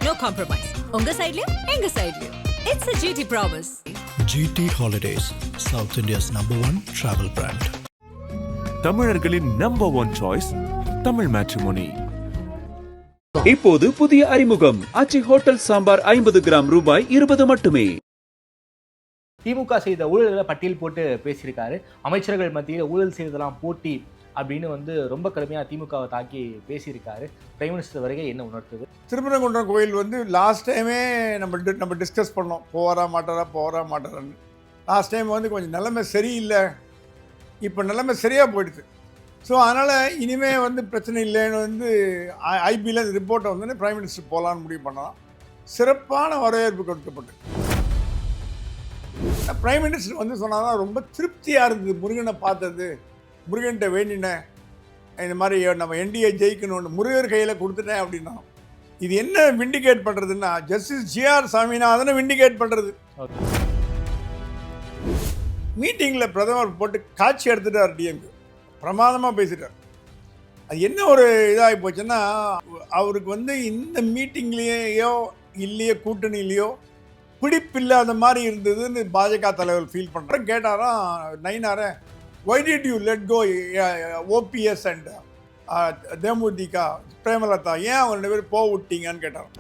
No compromise. உங்க சைடுலயும் எங்க சைடுலயும். It's a GT promise. GT Holidays, South India's #1 travel brand. தமிழர்களின் number one choice Tamil matrimony. இப்போது புதிய அறிமுகம் ஆச்சி ஹோட்டல் சாம்பார் 50 கிராம் ரூபாய் 20 மட்டுமே. திமுக செய்த ஊழல்களை பட்டியல் போட்டு பேசியிருக்காரு. அமைச்சர்கள் மத்தியில் ஊழல் செய்ததெல்லாம் போட்டி அப்படின்னு ரொம்ப கடுமையாக திமுகவை தாக்கி பேசியிருக்காரு. பிரைம் மினிஸ்டர் வருகை என்ன உணர்த்துது? திருப்பரங்குன்றம் கோயில் லாஸ்ட் டைமே நம்ம டிஸ்கஸ் பண்ணோம், போகிறா மாட்டாரான்னு. லாஸ்ட் டைம் கொஞ்சம் நிலைமை சரியில்லை, இப்போ நிலைமை சரியாக போயிடுது. ஸோ அதனால் இனிமேல் பிரச்சனை இல்லைன்னு ஐபியில் அந்த ரிப்போர்ட்டை பிரைம் மினிஸ்டர் போகலான்னு முடிவு பண்ணலாம். சிறப்பான வரவேற்பு கொடுக்கப்பட்டு பிரைம் மினிஸ்டர் சொன்னால் ரொம்ப திருப்தியாக இருந்தது. முருகனை பார்த்தது, முருகன்கிட்ட வேண்டினேன், இந்த மாதிரி நம்ம என்டிஏ ஜெயிக்கணும்னு முருகர் கையில் கொடுத்துட்டேன் அப்படின்னா. இது என்ன விண்டிகேட் பண்ணுறதுன்னா, ஜஸ்டிஸ் ஜிஆர் சாமிநாதனை விண்டிகேட் பண்ணுறது. மீட்டிங்கில் பிரதமர் போட்டு காட்சி எடுத்துட்டார், டிஎம்கே பிரமாதமாக பேசிட்டார். அது என்ன ஒரு இதாகி போச்சுன்னா, அவருக்கு இந்த மீட்டிங்லேயோ இல்லையோ கூட்டணியிலையோ பிடிப்பில்லாத மாதிரி இருந்ததுன்னு பாஜக தலைவர் ஃபீல் பண்ணுறேன். கேட்டாராம் நயினார, why did you let go OPS and தேமுதிக பிரேமலதா, ஏன் அவங்க 2 பேர் போக விட்டீங்கன்னு கேட்டாராம்.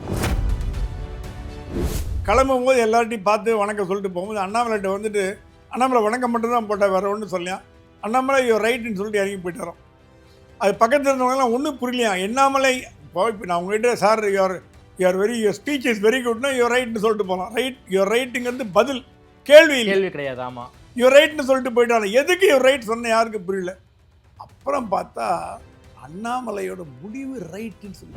கிளம்பும் போது எல்லார்ட்டையும் பார்த்து வணக்கம் சொல்லிட்டு போகும்போது அண்ணாமலைகிட்ட அண்ணாமலை வணக்கம் மட்டும்தான் போட்டால் வேறு ஒன்றும் சொல்லலையா. அண்ணாமலை யூர் ரைட்டுன்னு சொல்லிட்டு இறங்கி போயிட்டாரோம். அது பக்கத்தில் இருந்தவங்கலாம் ஒன்றும் புரியலையா. எண்ணாமலை இப்போ நான் உங்கள்கிட்ட sir your speech is very குட்னா யுவர் ரைட்னு சொல்லிட்டு போகலாம். யுவர் ரைட்டுங்கிறது பதில், கேள்வி கிடையாது. ஆமாம், யுவர் ரைட்னு சொல்லிட்டு போயிட்டாங்க. எதுக்கு யுவர் ரைட் சொன்ன யாருக்கு புரியல. அப்புறம் பார்த்தா அண்ணாமலையோட முடிவு ரைட்டுன்னு சொல்லி,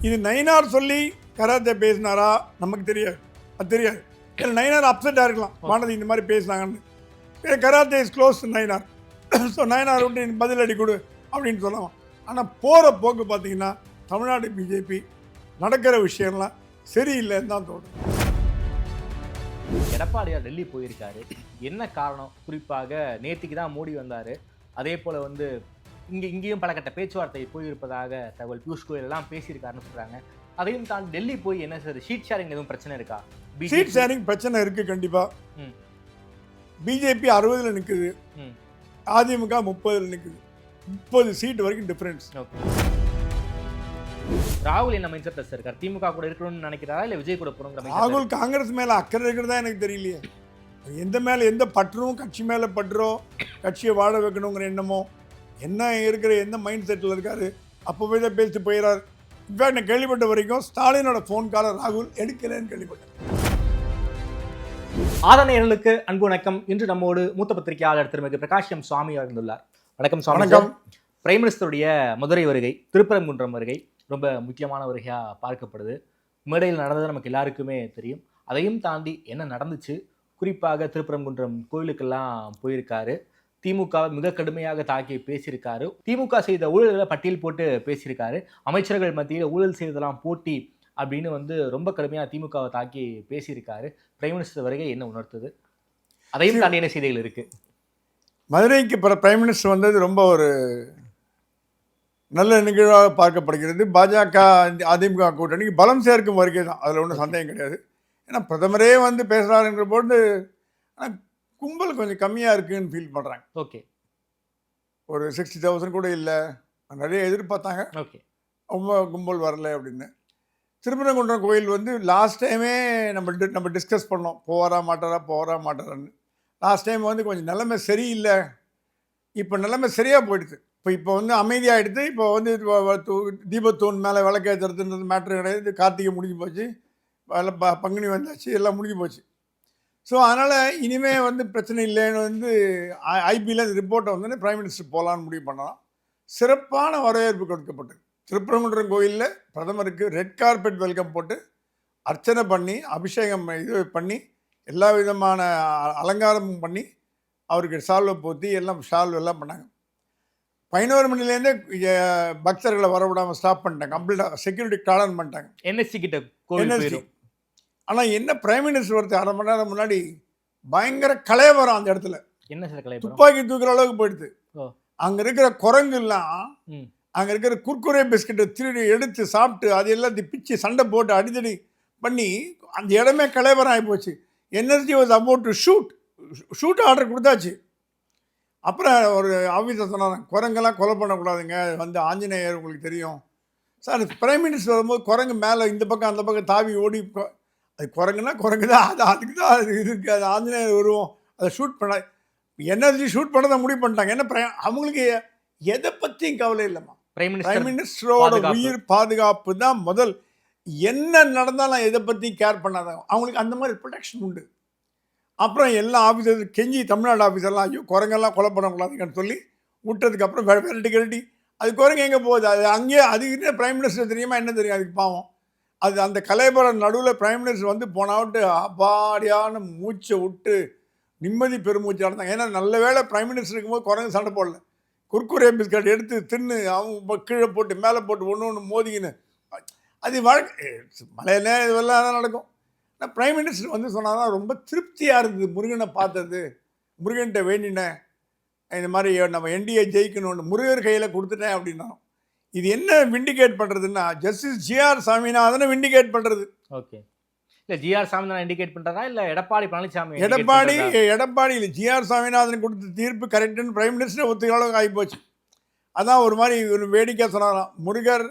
இது நயினார் சொல்லி கராத்தே பேசினாரா நமக்கு தெரியாது, அது தெரியாது. இல்லை நயினார் அப்செட்டாக இருக்கலாம், வானதி இந்த மாதிரி பேசினாங்கன்னு. Karate is close Nainar, so Nainar விட்டு பதிலடி கொடு அப்படின்னு சொல்லலாம். ஆனால் போகிற போக்கு பார்த்தீங்கன்னா தமிழ்நாடு பிஜேபி நடக்கிற விஷயம்லாம் சரியில்லைன்னு தான் தோணுது. எடப்பாடியார் டெல்லி போயிருக்காரு, என்ன காரணம்? குறிப்பாக நேற்றுக்கு தான் மோடி வந்தார். அதே போல் இங்கேயும் பல கட்ட பேச்சுவார்த்தை போயிருப்பதாக தகவல். பியூஷ் கோயல் எல்லாம் பேசியிருக்காருன்னு சொல்கிறாங்க. அதையும் தான் டெல்லி போய் என்ன சார் ஷீட் ஷேரிங் எதுவும் பிரச்சனை இருக்கா? ஷீட் ஷேரிங் பிரச்சனை இருக்குது கண்டிப்பாக. பிஜேபி 60 நிற்குது, அதிமுக 30 நிற்குது. 30 சீட் வரைக்கும் டிஃபரன்ஸ். ராகுல் என்ன மைண்ட் செட் சார்? திமுக கூட இருக்கணும்னு நினைக்கிறாரா இல்லை விஜய் கூட போகணுங்கிற? ராகுல் காங்கிரஸ் மேலே அக்கறை இருக்கிறதா எனக்கு தெரியலையே. எந்த பற்றும் கட்சி மேலே பற்றோ, கட்சியை வாழ வைக்கணுங்கிற எண்ணமோ என்ன இருக்கிற எந்த மைண்ட் செட்டில் இருக்காரு, அப்போ போய் தான் பேசிட்டு போயிடார். இன்ஃபேக்ட் நான் கேள்விப்பட்ட வரைக்கும் ஸ்டாலினோட ஃபோன் காலை ராகுல் எடுக்கலன்னு கேள்விப்பட்டேன். ஆதனையர்களுக்கு அன்பு வணக்கம். இன்று நம்மோடு மூத்த பத்திரிகையாளர் திருமிகு பிரகாஷ் எம் சுவாமி இருந்துள்ளார். வணக்கம் சுவாமி. வணக்கம். பிரைம் மினிஸ்டருடைய மதுரை வருகை, திருப்பரங்குன்றம் வருகை ரொம்ப முக்கியமான வருகையாக பார்க்கப்படுது. மேடையில் நடந்தது நமக்கு எல்லாருக்குமே தெரியும். அதையும் தாண்டி என்ன நடந்துச்சு, குறிப்பாக திருப்பரங்குன்றம் கோயிலுக்கெல்லாம் போயிருக்காரு. திமுக மிக கடுமையாக தாக்கி பேசியிருக்காரு. திமுக செய்த ஊழல்களை பட்டியல் போட்டு பேசியிருக்காரு. அமைச்சர்கள் மத்தியில் ஊழல் செய்ததெல்லாம் போட்டி அப்படின்னு ரொம்ப கடுமையாக திமுகவை தாக்கி பேசியிருக்காரு. பிரைம் மினிஸ்டர் வருகை என்ன உணர்த்துது? அதையும் தாண்டி என்ன செய்திகள் இருக்கு? மதுரைக்கு பிரைம் மினிஸ்டர் வந்தது ரொம்ப ஒரு நல்ல நிகழ்வாக பார்க்கப்படுகிறது. பாஜக அதிமுக கூட்டணிக்கு பலம் சேர்க்கும் வருகை தான், அதில் ஒன்றும் சந்தேகம் கிடையாது. ஏன்னா பிரதமரே பேசுகிறாருங்கிற போது ஆனால் கும்பல் கொஞ்சம் கம்மியாக இருக்குதுன்னு ஃபீல் பண்ணுறாங்க. ஓகே, ஒரு 60,000 கூட இல்லை, நிறைய எதிர்பார்த்தாங்க. ஓகே, ரொம்ப கும்பல் வரல அப்படின்னு. திருப்பரங்குன்றம் கோயில் லாஸ்ட் டைமே நம்ம டிஸ்கஸ் பண்ணோம், போகிறா மாட்டாரான்னு. லாஸ்ட் டைம் கொஞ்சம் நிலைமை சரியில்லை, இப்போ நிலைமை சரியாக போயிடுது. இப்போ அமைதியாகிடுது. இப்போ தீபத்தூண் மேலே விளக்கேற்றுறதுன்றது மேட்ரு கிடையாது. கார்த்திகை முடிஞ்சு போச்சு, பங்குனி வந்தாச்சு, எல்லாம் முடிஞ்சு போச்சு. ஸோ அதனால் இனிமேல் பிரச்சனை இல்லைன்னு ஐபியில் அந்த ரிப்போர்ட்டை பிரைம் மினிஸ்டர் போகலான்னு முடிவு பண்ணலாம். சிறப்பான வரவேற்பு கொடுக்கப்பட்டது. திருப்பரங்குன்றம் கோயிலில் பிரதமருக்கு ரெட் கார்பெட் வெல்கம் போட்டு அர்ச்சனை பண்ணி, அபிஷேகம் பண்ணி, எல்லா விதமான அலங்காரமும் பண்ணி, அவருக்கு சால்வை போற்றி எல்லாம் பண்ணாங்க. 11 மணிலேருந்தே பக்தர்களை வரவிடாமல் ஸ்டாப் பண்ணிட்டாங்க. கம்ப்ளீட்டாக செக்யூரிட்டி கார்டன் பண்ணிட்டாங்க. என்எஸ்சி கிட்ட கோயில். ஆனால் என்ன பிரைம் மினிஸ்டர் ஒருத்தர் 1/2 மணி நேரம் முன்னாடி பயங்கர கலையவரம் அந்த இடத்துல. என்ன சார் கலையவரம்? துப்பாக்கி தூக்குற அளவுக்கு போயிடுது. அங்கே இருக்கிற குரங்குலாம் அங்கே இருக்கிற குர்குரே பிஸ்கெட்டை திருடி எடுத்து சாப்பிட்டு அது எல்லாத்தையும் பிச்சு சண்டை போட்டு அடித்தடி பண்ணி அந்த இடமே கலைவரம் ஆகி போச்சு. Energy was about to shoot order கொடுத்தாச்சு. அப்புறம் ஒரு ஆஃபீஸர் சொன்னாங்க, குரங்கெல்லாம் கொலை பண்ணக்கூடாதுங்க, வந்து ஆஞ்சநேயர் உங்களுக்கு தெரியும் சார். பிரைம் மினிஸ்டர் வரும்போது குரங்கு மேலே இந்த பக்கம் அந்த பக்கம் தாவி ஓடி, அது குரங்குனா குரங்கு தான், அது அதுக்கு தான் அது இருக்குது, அது ஆஞ்சநேயர் வருவோம், அதை ஷூட் பண்ண எனர்ஜி ஷூட் பண்ண தான் முடிவு பண்ணிட்டாங்க. என்ன அவங்களுக்கு எதை பற்றியும் கவலை இல்லைம்மா. பிரைம் மினிஸ்டரோட உயிர் பாதுகாப்பு தான் முதல். என்ன நடந்தாலும் எதை பற்றியும் கேர் பண்ணாதாங்க, அவங்களுக்கு அந்த மாதிரி ப்ரொடெக்ஷன் உண்டு. அப்புறம் எல்லா ஆஃபீஸர் கெஞ்சி, தமிழ்நாடு ஆஃபீஸர்லாம் ஐயோ குரங்கெல்லாம் கொலை பண்ணக்கூடாதுங்கன்னு சொல்லி விட்டதுக்கப்புறம் விரட்டி அது குரங்கு எங்கே போகுது, அது அங்கேயே அது என்ன பிரைம் மினிஸ்டர் தெரியுமா என்ன தெரியும் அதுக்கு பாவம். அது அந்த கலைபுரம் நடுவில் பிரைம் மினிஸ்டர் வந்து போனாவிட்டு அப்பாடியான மூச்சை விட்டு நிம்மதி பெருமூச்சு நடந்தாங்க. ஏன்னா நல்ல வேளை பிரைம் மினிஸ்டர் இருக்கும்போது குரங்கு சண்டை போடல. குர்குரே பிஸ்கட் எடுத்து தின்னு அவங்க கீழே போட்டு மேலே போட்டு ஒன்று மோதிக்கின்னு அது வழக்கு மலையில இதெல்லாம் நடக்கும். ஆனால் பிரைம் மினிஸ்டர் வந்து சொன்னாதான் ரொம்ப திருப்தியாக இருந்தது. முருகனை பார்த்தது, முருகன்கிட்ட வேண்டினேன், இந்த மாதிரி நம்ம என்டிஏ ஜெயிக்கணும்னு முருகர் கையில் கொடுத்துட்டேன் அப்படின்னா. இது என்ன விண்டிகேட் பண்ணுறதுன்னா, ஜஸ்டிஸ் ஜிஆர் சாமிநாதனை விண்டிகேட் பண்ணுறது. ஓகே, இல்லை ஜிஆர் சாமிநாதன் இண்டிகேட் பண்ணுறதா இல்லை எடப்பாடி பழனிசாமி? எடப்பாடி இல்லை, ஜிஆர் சாமிநாதன் கொடுத்த தீர்ப்பு கரெக்டுன்னு பிரைம் மினிஸ்டர் ஒத்துக்க அளவுக்கு ஆகிப்போச்சு. அதான் ஒரு மாதிரி ஒரு வேடிக்கை சொன்னாராம், Murugar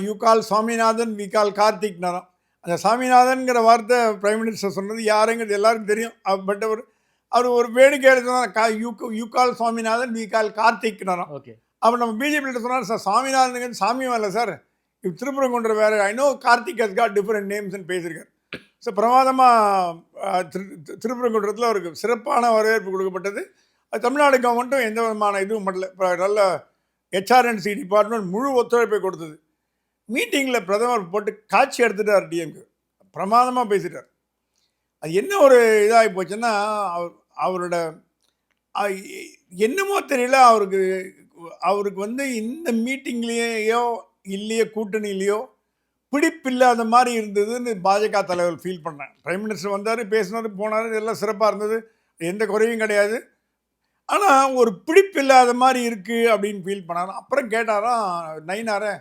you call Saminathan, we call கார்த்திக்னாராம். அந்த சாமிநாதன்கிற வார்த்தை பிரைம் மினிஸ்டர் சொன்னது யாருங்கிறது எல்லாருக்கும் தெரியும். பட் அவர் ஒரு வேடிக்கை சொன்னார், you call Saminathan, we call கார்த்திக்னாராம். ஓகே, அப்போ நம்ம பிஜேபியில் சொன்னார், சார் சாமிநாதனுங்க சாமியும் இல்லை சார், இப்போ திருப்பரங்குன்ற வேறு, I know Karthik has got different நேம்ஸ்ன்னு பேசியிருக்காரு. ஸோ பிரமாதமாக திருப்பரங்குன்றத்தில் அவருக்கு சிறப்பான வரவேற்பு கொடுக்கப்பட்டது. அது தமிழ்நாடு கவர்மெண்ட்டும் எந்த விதமான இதுவும் பண்ணல. இப்போ நல்ல ஹெச்ஆர்என்சி டிபார்ட்மெண்ட் முழு ஒத்துழைப்பை கொடுத்தது. மீட்டிங்கில் பிரதமர் போட்டு காட்சி எடுத்துட்டார், டிஎம்கே பிரமாதமாக பேசிட்டார். அது என்ன ஒரு இதாகி போச்சுன்னா, அவரோட என்னமோ தெரியல, அவருக்கு வந்து இந்த மீட்டிங்லேயோ இல்லையோ கூட்டணியிலையோ பிடிப்பில்லாத மாதிரி இருந்ததுன்னு பாஜக தலைவர் ஃபீல் பண்ணேன். பிரைம் மினிஸ்டர் வந்தார், பேசினார், போனார், எல்லாம் சிறப்பாக இருந்தது, எந்த குறையும் கிடையாது. ஆனால் ஒரு பிடிப்பில்லாத மாதிரி இருக்குது அப்படின்னு ஃபீல் பண்ணார். அப்புறம் கேட்டாராம் நயினாரை,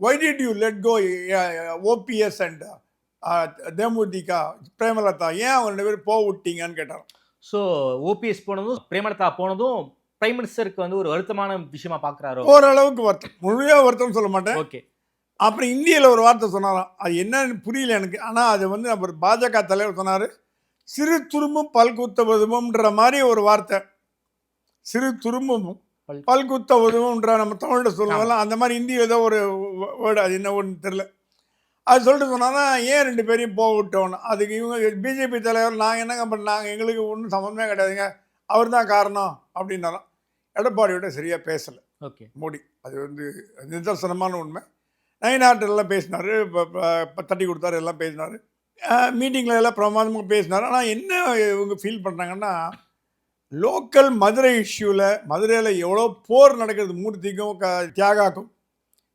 why did you let go OPS and தேமுதிக பிரேமலதா, ஏன் அவங்க 2 பேரும் போக விட்டீங்கன்னு கேட்டார். ஸோ ஓபிஎஸ் போனதும் பிரேமலதா போனதும் பிரைம் மினிஸ்டருக்கு வந்து ஒரு வருத்தமான விஷயமா பார்க்குறாரோ? ஓரளவுக்கு வருத்தம், முழுமையாக வருத்தம் சொல்ல மாட்டேன். ஓகே, அப்புறம் இந்தியில் ஒரு வார்த்தை சொன்னாராம், அது என்னன்னு புரியல எனக்கு. ஆனால் அது வந்து நம்ம பாஜக தலைவர் சொன்னார், சிறு துரும்பும் பல்குத்த உதவும்ன்ற மாதிரி ஒரு வார்த்தை. சிறு துரும்பும் பல்குத்த உதவும்ன்ற நம்ம தமிழில் சொல்லுவோம்லாம், அந்த மாதிரி இந்தியில் ஏதோ ஒரு வேர்டு, அது என்ன ஒன்று தெரில. அது சொல்லிட்டு சொன்னாங்கன்னா ஏன் 2 பேரையும் போக விட்டோன்னு. அதுக்கு இவங்க பிஜேபி தலைவர், நாங்கள் என்னங்க பண்ணாங்க, எங்களுக்கு ஒன்றும் சம்மந்தமே கிடையாதுங்க, அவர் தான் காரணம் அப்படின்னாலும். எடப்பாடியோட சரியாக பேசலை ஓகே மோடி, அது வந்து நிதர்சனமான உண்மை. நயினாட்டெல்லாம் பேசினார், இப்போ தட்டி கொடுத்தாரு, எல்லாம் பேசினார், மீட்டிங்கில் எல்லாம் பிரமாதமாக பேசினார். ஆனால் என்ன இவங்க ஃபீல் பண்ணுறாங்கன்னா, லோக்கல் மதுரை இஷ்யூவில், மதுரையில் எவ்வளோ போர் நடக்கிறது, மூர்த்திக்கும் தியாகாக்கும்,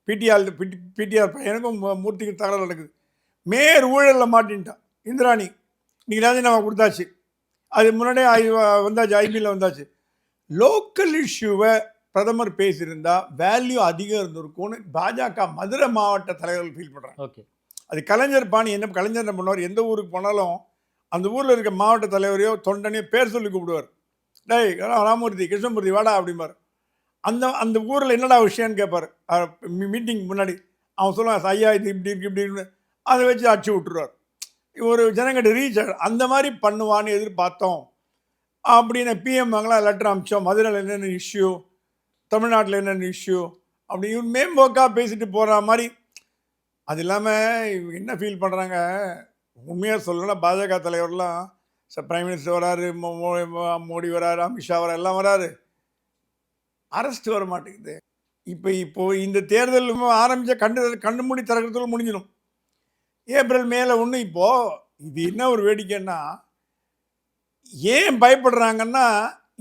பிடிஆர் பையனுக்கும் மூர்த்திக்கும் தகவல் நடக்குது. மேயர் ஊழலில் மாட்டின்ட்டான் இந்திராணி, இன்றைக்கி ராஜினாமா கொடுத்தாச்சு, அது முன்னாடியே வந்தாச்சு, ஐபியில் வந்தாச்சு. லோக்கல் இஷ்யூவை பிரதமர் பேசியிருந்தா வேல்யூ அதிகம் இருந்திருக்கும்னு பாஜக மதுரை மாவட்ட தலைவர்கள் ஃபீல் பண்ணுறாங்க. ஓகே, அது கலைஞர் பாணி. என்ன கலைஞர் என்ன பண்ணுவார், எந்த ஊருக்கு போனாலும் அந்த ஊரில் இருக்க மாவட்ட தலைவரையோ தொண்டனையோ பேர் சொல்லி கூப்பிடுவார். டேய் ராமூர்த்தி, கிருஷ்ணமூர்த்தி வாடா அப்படிம்பார். அந்த ஊரில் என்னடா விஷயம்னு கேட்பார் மீட்டிங் முன்னாடி. அவன் சொல்லுவான், ஐயா இது இப்படி இருக்கு இப்படி இருக்குன்னு, அதை வச்சு அடிச்சு விட்டுருவார். ஒரு ஜனங்கிட்ட ரீச் அந்த மாதிரி பண்ணுவான்னு எதிர்பார்த்தோம் அப்படின்னு பிஎம் வாங்கலாம் லெட்டர் அமிச்சோம். மதுரையில் என்னென்ன இஷ்யூ, தமிழ்நாட்டில் என்னென்ன இஷ்யூ அப்படி இவன் மேம்போக்காக பேசிட்டு போகிற மாதிரி. அது இல்லாமல் இவங்க என்ன ஃபீல் பண்ணுறாங்க, உண்மையாக சொல்லணும்னா பாஜக தலைவர்லாம் பிரைம் மினிஸ்டர் வராரு, மோடி வராரு, அமித்ஷா வராரு, எல்லாம் வராரு, அரெஸ்ட் வர மாட்டேங்குது. இப்போது இந்த தேர்தல் ஆரம்பித்த கண்டு மூடி திறக்கிறதுக்குள்ள முடிஞ்சிடும். ஏப்ரல் மேலே ஒன்று. இப்போது இது என்ன ஒரு வேடிக்கைன்னா, ஏன் பயப்படுறாங்கன்னா,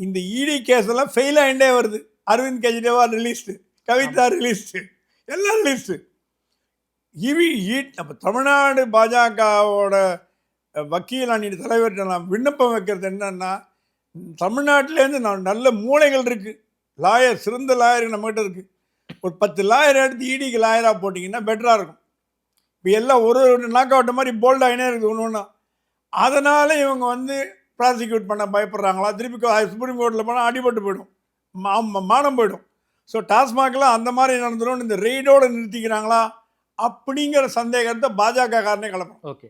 இந்த இடி கேஸ் எல்லாம் ஃபெயில் ஆகிட்டே வருது. அரவிந்த் கெஜ்ரிவால் ரிலீஸ்டு, கவிதா ரிலீஸ்டு, எல்லாம் ரிலீஸ்டு. நம்ம தமிழ்நாடு பாஜகவோட வக்கீல் அணி தலைவர்கிட்ட நான் விண்ணப்பம் வைக்கிறது என்னன்னா, தமிழ்நாட்டிலேருந்து நல்ல மூளைகள் இருக்குது, லாயர், சிறந்த லாயர் நம்மகிட்ட இருக்குது. ஒரு 10 லாயர் எடுத்து இடிக்கு லாயராக போட்டிங்கன்னா பெட்டராக இருக்கும். இப்போ எல்லாம் ஒரு நாக் அவுட் மாதிரி போல்டாகினே இருக்குது ஒன்று ஒன்றா. அதனால் இவங்க வந்து ப்ராசிக்யூட் பண்ண பயப்படுறாங்களா, திருப்பி சுப்ரீம் கோர்ட்டில் போனால் அடிபட்டு போயிடும், மானம் போயிடும். ஸோ டாஸ்மாகில் அந்த மாதிரி நடந்துடும், இந்த ரெய்டோடு நிறுத்திக்கிறாங்களா அப்படிங்கிற சந்தேகத்தை பாஜக காரனே கிளப்பும். ஓகே,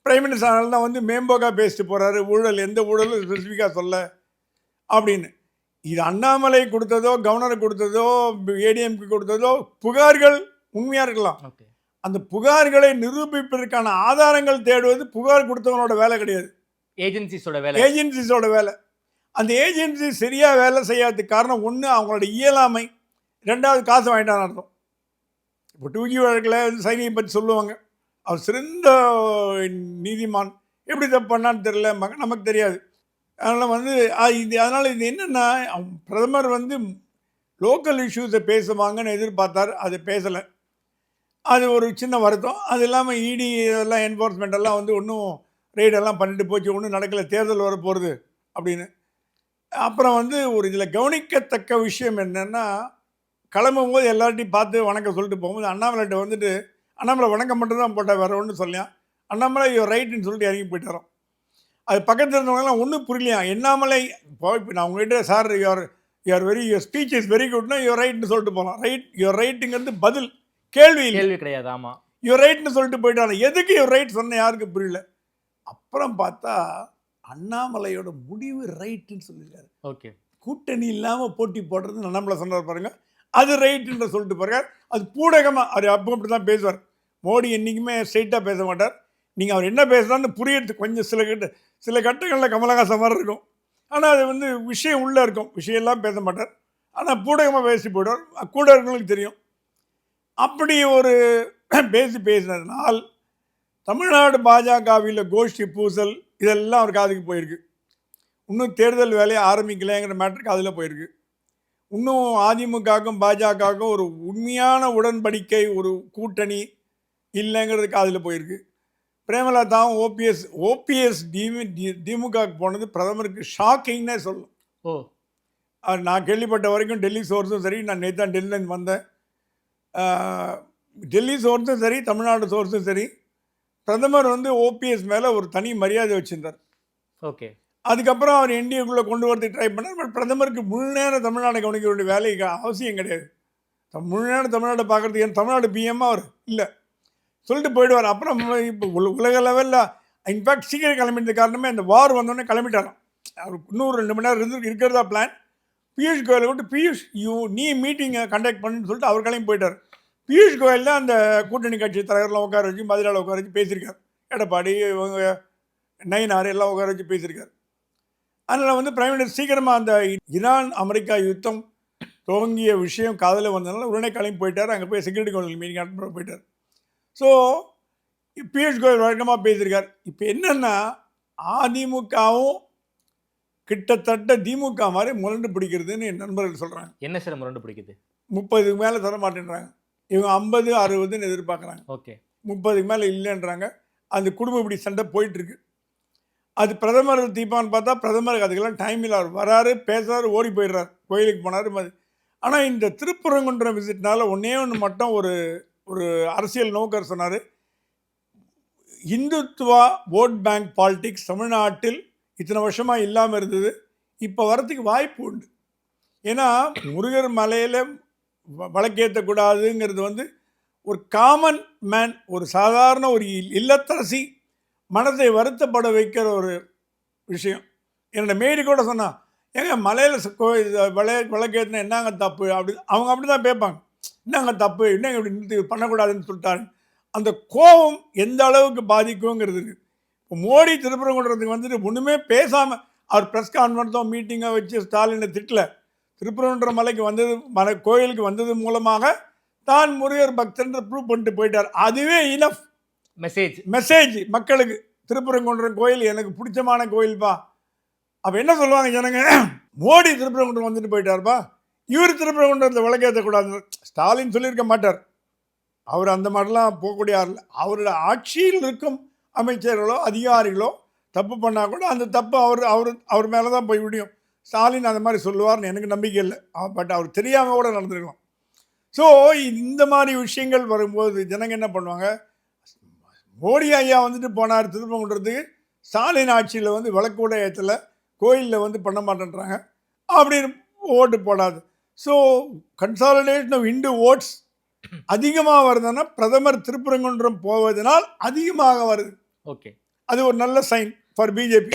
பிரைம் மினிஸ்டர் தான் வந்து மேம்போக்கா பேசிட்டு போகிறாரு, ஊழல் எந்த ஊழலும் ஸ்பெசிஃபிக்காக சொல்ல அப்படின்னு. இது அண்ணாமலை கொடுத்ததோ கவர்னர் கொடுத்ததோ ஏடிஎம்க்கு கொடுத்ததோ புகார்கள் உண்மையாக இருக்கலாம். ஓகே. அந்த புகார்களை நிரூபிப்பதற்கான ஆதாரங்கள் தேடுவது புகார் கொடுத்தவனோட வேலை கிடையாது, ஏஜென்சிஸோட வேலை. அந்த ஏஜென்சி சரியாக வேலை செய்யாததுக்கு காரணம் ஒன்று அவங்களோட இயலாமை, ரெண்டாவது காசு வாங்கிட்டான்னு அர்த்தம். இப்போ 2G வழக்கில் வந்து சைனியை பற்றி சொல்லுவாங்க, அவர் சிறந்த நீதிமான், எப்படி தப்பு பண்ணான்னு தெரியல, நமக்கு தெரியாது. அதனால் வந்து அதனால் இது என்னென்னா, பிரதமர் வந்து லோக்கல் இஷ்யூஸை பேசுவாங்கன்னு எதிர்பார்த்தார், அது பேசலை. அது ஒரு சின்ன வருத்தம். அது இல்லாமல் இடி இதெல்லாம் என்ஃபோர்ஸ்மெண்ட் எல்லாம் வந்து ஒன்றும் ரெய்டெல்லாம் பண்ணிட்டு போச்சு, ஒன்றும் நடக்கலை, தேர்தல் வர போகிறது அப்படின்னு. அப்புறம் வந்து ஒரு இதில் கவனிக்கத்தக்க விஷயம் என்னென்னா, கிளம்பும் போது எல்லார்ட்டையும் பார்த்து வணக்கம் சொல்லிட்டு போகும்போது அண்ணாமலைகிட்ட வந்துட்டு, அண்ணாமலை வணக்கம் மட்டும் தான் போட்டால் வேறு ஒன்றும் சொல்லியான், அண்ணாமலை யோ ரைட்டுன்னு சொல்லிட்டு இறங்கி போயிட்டாரோம். அது பக்கத்தில் இருந்தவங்கலாம் ஒன்றும் புரியலையா, எண்ணாமலை இப்போ நான் உங்கள்கிட்ட sir your very your speech is very குட்னா யுவர் ரைட்னு சொல்லிட்டு போகலாம். யுவர் ரைட்டுங்கிறது பதில், கேள்வி கிடையாது. ஆமாம், யுவர் ரைட்னு சொல்லிட்டு போயிட்டாங்க. எதுக்கு யுவர் ரைட் சொன்ன யாருக்கு புரியல. அப்புறம் பார்த்தா அண்ணாமலையோட முடிவு ரைட்டுன்னு சொல்லியிருக்காரு. ஓகே, கூட்டணி இல்லாமல் போட்டி போடுறது அண்ணாமலை சொன்னார் பாருங்க, அது ரைட்டுன்ற சொல்லிட்டு பாருங்க. அது பூடகமாக அவர் அப்போ அப்படி தான் பேசுவார். மோடி என்றைக்குமே ஸ்ட்ரெயிட்டாக பேச மாட்டார். நீங்கள் அவர் என்ன பேசுகிறான்னு புரியறது கொஞ்சம் சில கட்டங்களில் கமலஹாசன் மாதிரி இருக்கும், ஆனால் அது வந்து விஷயம் உள்ளே இருக்கும், விஷயம்லாம் பேச மாட்டார், ஆனால் பூடகமாக பேசி போயிடுவார், கூட இருக்கவங்களுக்கு தெரியும். அப்படி ஒரு பேசினதுனால் தமிழ்நாடு பாஜகவில் கோஷ்டி பூசல் இதெல்லாம் அவர் காதுக்கு போயிருக்கு. இன்னும் தேர்தல் வேலையை ஆரம்பிக்கலைங்கிற மேட்ருக்கு அதில் போயிருக்கு. இன்னும் அதிமுகவுக்கும் பாஜகவுக்கும் ஒரு உண்மையான உடன்படிக்கை, ஒரு கூட்டணி இல்லைங்கிறதுக்கு அதில் போயிருக்கு. பிரேமலதாவும் ஓபிஎஸ் திமுகவுக்கு போனது பிரதமருக்கு ஷாக்கிங்னே சொல்லணும். நான் கேள்விப்பட்ட வரைக்கும் டெல்லி சோர்ஸும் சரி, நான் நேற்று தான் டெல்லியிலேருந்து வந்தேன், டெல்லி சோர்ஸும் சரி தமிழ்நாடு சோர்ஸும் சரி, பிரதமர் வந்து ஓபிஎஸ் மேலே ஒரு தனி மரியாதை வச்சுருந்தார். ஓகே. அதுக்கப்புறம் அவர் என்டிஏக்குள்ளே கொண்டு வரதுக்கு ட்ரை பண்ணார். பட் பிரதமருக்கு முழு நேரம் தமிழ்நாடு கவனிக்க வேண்டிய வேலைக்கு அவசியம் கிடையாது. முழு நேரம் தமிழ்நாடு பார்க்குறதுக்கு ஏன் தமிழ்நாடு பிஎம்மாக அவர் இல்லை சொல்லிட்டு போயிடுவார். அப்புறம் இப்போ உலக லெவலில் இன்ஃபேக்ட் சீக்கிரம் கிளம்பிட்டது காரணமே அந்த வார் வந்தோடனே கிளம்பிட்டாராம். அவர் இன்னும் 2 மணி நேரம் இருக்கிறதா பிளான். பியூஷ் கோயலை விட்டு பியூஷ் நீ மீட்டிங்கை கண்டக்ட் பண்ணுன்னு சொல்லிட்டு அவர் கிளம்பி போயிட்டார். பியூஷ் கோயல் தான் அந்த கூட்டணி கட்சி தலைவரெலாம் உட்கார வச்சு, மதுரையில் உட்கார வச்சு பேசியிருக்கார். எடப்பாடி இவங்க நயினார் எல்லாம் உட்கார வச்சு பேசியிருக்கார். அதனால் வந்து பிரைம் மினிஸ்டர் சீக்கிரமாக அந்த ஈரான் அமெரிக்கா யுத்தம் துவங்கிய விஷயம் காதில் வந்ததுனால உடனே கிளம்பி போயிட்டார். அங்கே போய் செக்யூரிட்டி கவுன்சில் மீட்டிங் அட்டன் பண்ண போயிட்டார். ஸோ பியூஷ் கோயல் வழக்கமாக பேசியிருக்கார். இப்போ என்னென்னா அதிமுகவும் கிட்டத்தட்ட திமுக மாதிரி முரண்டு பிடிக்கிறதுன்னு என் நண்பர்கள் சொல்கிறாங்க. என்ன சார் முரண்டு பிடிக்குது? 30க்கு மேலே தர மாட்டேன்றாங்க. இவங்க 50, 60ன்னு எதிர்பார்க்குறாங்க. ஓகே. 30க்கு மேலே இல்லைன்றாங்க. அந்த குடும்ப இப்படி சண்டை போயிட்டுருக்கு. அது பிரதமர் தீர்ப்பான்னு பார்த்தா பிரதமருக்கு அதுக்கெல்லாம் டைம் இல்லை. அவர் வராரு, பேசுகிறாரு, ஓடி போயிடுறார், கோயிலுக்கு போனார். ஆனால் இந்த திருப்பரங்குன்றம் விசிட்னால ஒன்று மட்டும் ஒரு அரசியல் நோக்கர் சொன்னார், இந்துத்துவா ஓட் பேங்க் பாலிடிக்ஸ் தமிழ்நாட்டில் இத்தனை வருஷமாக இல்லாமல் இருந்தது, இப்போ வரத்துக்கு வாய்ப்பு உண்டு. ஏன்னா முருகர் மலையில் வழக்கேற்றக்கூடாதுங்கிறது வந்து ஒரு காமன் மேன், ஒரு சாதாரண ஒரு இல்லத்தரசி மனதை வருத்தப்பட வைக்கிற ஒரு விஷயம். என்னோட மேரி கூட சொன்னான், ஏங்க மலையில் வழக்கேற்றினா என்னங்க தப்பு அப்படி, அவங்க அப்படி தான் பேட்பாங்க, என்னங்க தப்பு, என்னங்க இப்படி பண்ணக்கூடாதுன்னு சொல்லிட்டாரு. அந்த கோபம் எந்த அளவுக்கு பாதிக்குங்கிறது இருக்குது. இப்போ மோடி திருப்பரங்குன்றத்துக்கு வந்துட்டு ஒன்றுமே பேசாமல் அவர் ப்ரெஸ் கான்ஃபரன்ஸோ மீட்டிங்கோ வச்சு ஸ்டாலினை திட்டல. திருப்பரங்குன்ற மலைக்கு வந்தது, கோயிலுக்கு வந்தது மூலமாக தான் முருகர் பக்தன்ற ப்ரூவ் பண்ணிட்டு போயிட்டார். அதுவே இனஃப் மெசேஜ் மக்களுக்கு. திருப்பரங்குன்றம் கோயில் எனக்கு பிடிச்சமான கோயில்ப்பா. அப்போ என்ன சொல்லுவாங்க ஜனங்க, மோடி திருப்பரங்குன்றம் வந்துட்டு போயிட்டார்ப்பா, இவர் திருப்பரங்குன்றத்தில் விளக்கேற்றக்கூடாது. ஸ்டாலின் சொல்லியிருக்க மாட்டார், அவர் அந்த மாதிரிலாம் போகக்கூடிய ஆள். அவரோட ஆட்சியில் இருக்கும் அமைச்சர்களோ அதிகாரிகளோ தப்பு பண்ணால் கூட அந்த தப்பு அவர் மேலே தான் போய் விடியும். ஸ்டாலின் அந்த மாதிரி சொல்லுவார்னு எனக்கு நம்பிக்கை இல்லை. பட் அவர் தெரியாமல் கூட நடந்துருக்கலாம். ஸோ இந்த மாதிரி விஷயங்கள் வரும்போது ஜனங்க என்ன பண்ணுவாங்க, மோடி ஐயா வந்துட்டு போனார் திருப்பங்குன்றத்துக்கு, ஸ்டாலின் ஆட்சியில் வந்து விளக்கூட ஏற்றல, கோயிலில் வந்து பண்ண மாட்டேன்றாங்க அப்படின்னு ஓட்டு போடாது. So consolidation of Hindu votes அதிகமாக வருதுன்னா பிரதமர் திருப்பரங்குன்றம் போவதனால் அதிகமாக வருது. ஓகே, அது ஒரு நல்ல sign for BJP.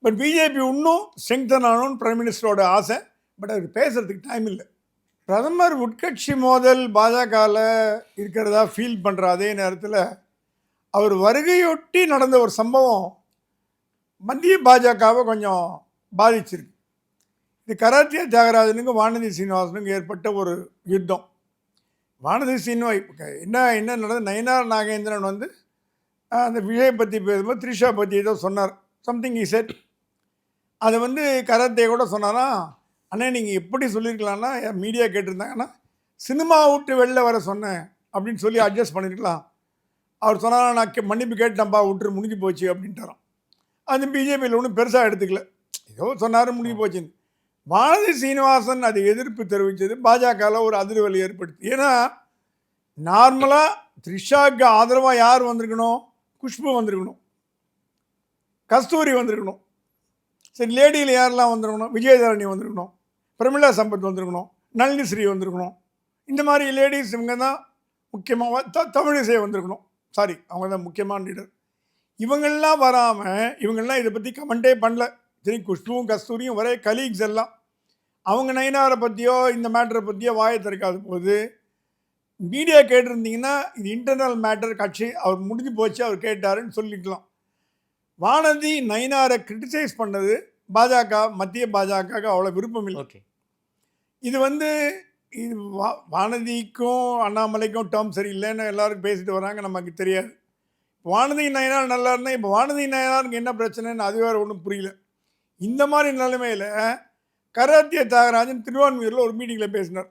But BJP இன்னும் ஸ்ட்ரெங்தன் ஆகணும்னு பிரைம் மினிஸ்டரோட ஆசை. பட் அவருக்கு பேசுறதுக்கு டைம் இல்லை. பிரதமர் உட்கட்சி மோதல் பாஜகவில் இருக்கிறதா ஃபீல் பண்ணுற அதே நேரத்தில் அவர் வருகையொட்டி நடந்த ஒரு சம்பவம் மத்திய பாஜகவை கொஞ்சம் பாதிச்சிருக்கு. இது கராத்தியா தியாகராஜனுக்கும் வானதி சீனிவாசனுக்கும் ஏற்பட்ட ஒரு யுத்தம். வானதி என்ன நடந்தது, நயனார் நாகேந்திரன் வந்து அந்த விஜய் பற்றி பேசும்போது த்ரிஷா பற்றி ஏதோ சொன்னார், சம்திங் இ செட். அதை வந்து கராத்தே கூட சொன்னாரா, அண்ணே நீங்கள் எப்படி சொல்லியிருக்கலாம்னா, மீடியா கேட்டிருந்தாங்கன்னா சினிமா விட்டு வெளில வர சொன்னேன் அப்படின்னு சொல்லி அட்ஜஸ்ட் பண்ணியிருக்கலாம். அவர் சொன்னாரா, நான் மன்னிப்பு கேட்டேன்ப்பா, விட்டுரு முடிஞ்சு போச்சு அப்படின்ட்டாராம். அது பிஜேபியில் ஒன்றும் பெருசாக எடுத்துக்கல, ஏதோ சொன்னார் முடிஞ்சு போச்சுன்னு. வானதி சீனிவாசன் அது எதிர்ப்பு தெரிவித்தது பாஜகவில் ஒரு அதிர்வலை ஏற்படுத்தி. ஏன்னா நார்மலாக த்ரிஷாவுக்கு ஆதரவாக யார் வந்திருக்கணும், குஷ்பு வந்திருக்கணும், கஸ்தூரி வந்திருக்கணும், சரி லேடியில் யாரெல்லாம் வந்திருக்கணும், விஜயதாரணி வந்திருக்கணும், பிரமிளா சம்பத் வந்திருக்கணும், நளினி ஸ்ரீ வந்திருக்கணும். இந்த மாதிரி லேடிஸ் இவங்க தான் முக்கியமாக தமிழிசை வந்திருக்கணும். சாரி, அவங்க தான் முக்கியமான லீடர். இவங்கெல்லாம் வராமல் இவங்கெல்லாம் இதை பற்றி கமெண்டே பண்ணல. சரி, குஷ்புவும் கஸ்தூரியும் ஒரே கலீக்ஸ் எல்லாம். அவங்க நயினாரை பற்றியோ இந்த மேட்டரை பற்றியோ வாயை திறக்காத போது மீடியா கேட்டிருந்தீங்கன்னா இது இன்டர்னல் மேட்டர், கட்சி அவர் முடிஞ்சு போச்சு, அவர் கேட்டாருன்னு சொல்லிக்கலாம். வானதி நயினாரை கிரிட்டிசைஸ் பண்ணது பாஜக, மத்திய பாஜக அவ்வளோ விருப்பம் இல்லை. ஓகே, இது வந்து இது வானதிக்கும் அண்ணாமலைக்கும் டேர்ம் சரியில்லைன்னு எல்லாரும் பேசிட்டு வராங்க, நமக்கு தெரியாது. வானதி நயனார் நல்லா இருந்தால் இப்போ வானதி நயனாருக்கு என்ன பிரச்சனைன்னு அது வேறு ஒன்றும் புரியல. இந்த மாதிரி நிலைமையில் கராத்தியா தியாகராஜன் திருவான்மியூரில் ஒரு மீட்டிங்கில் பேசினார்.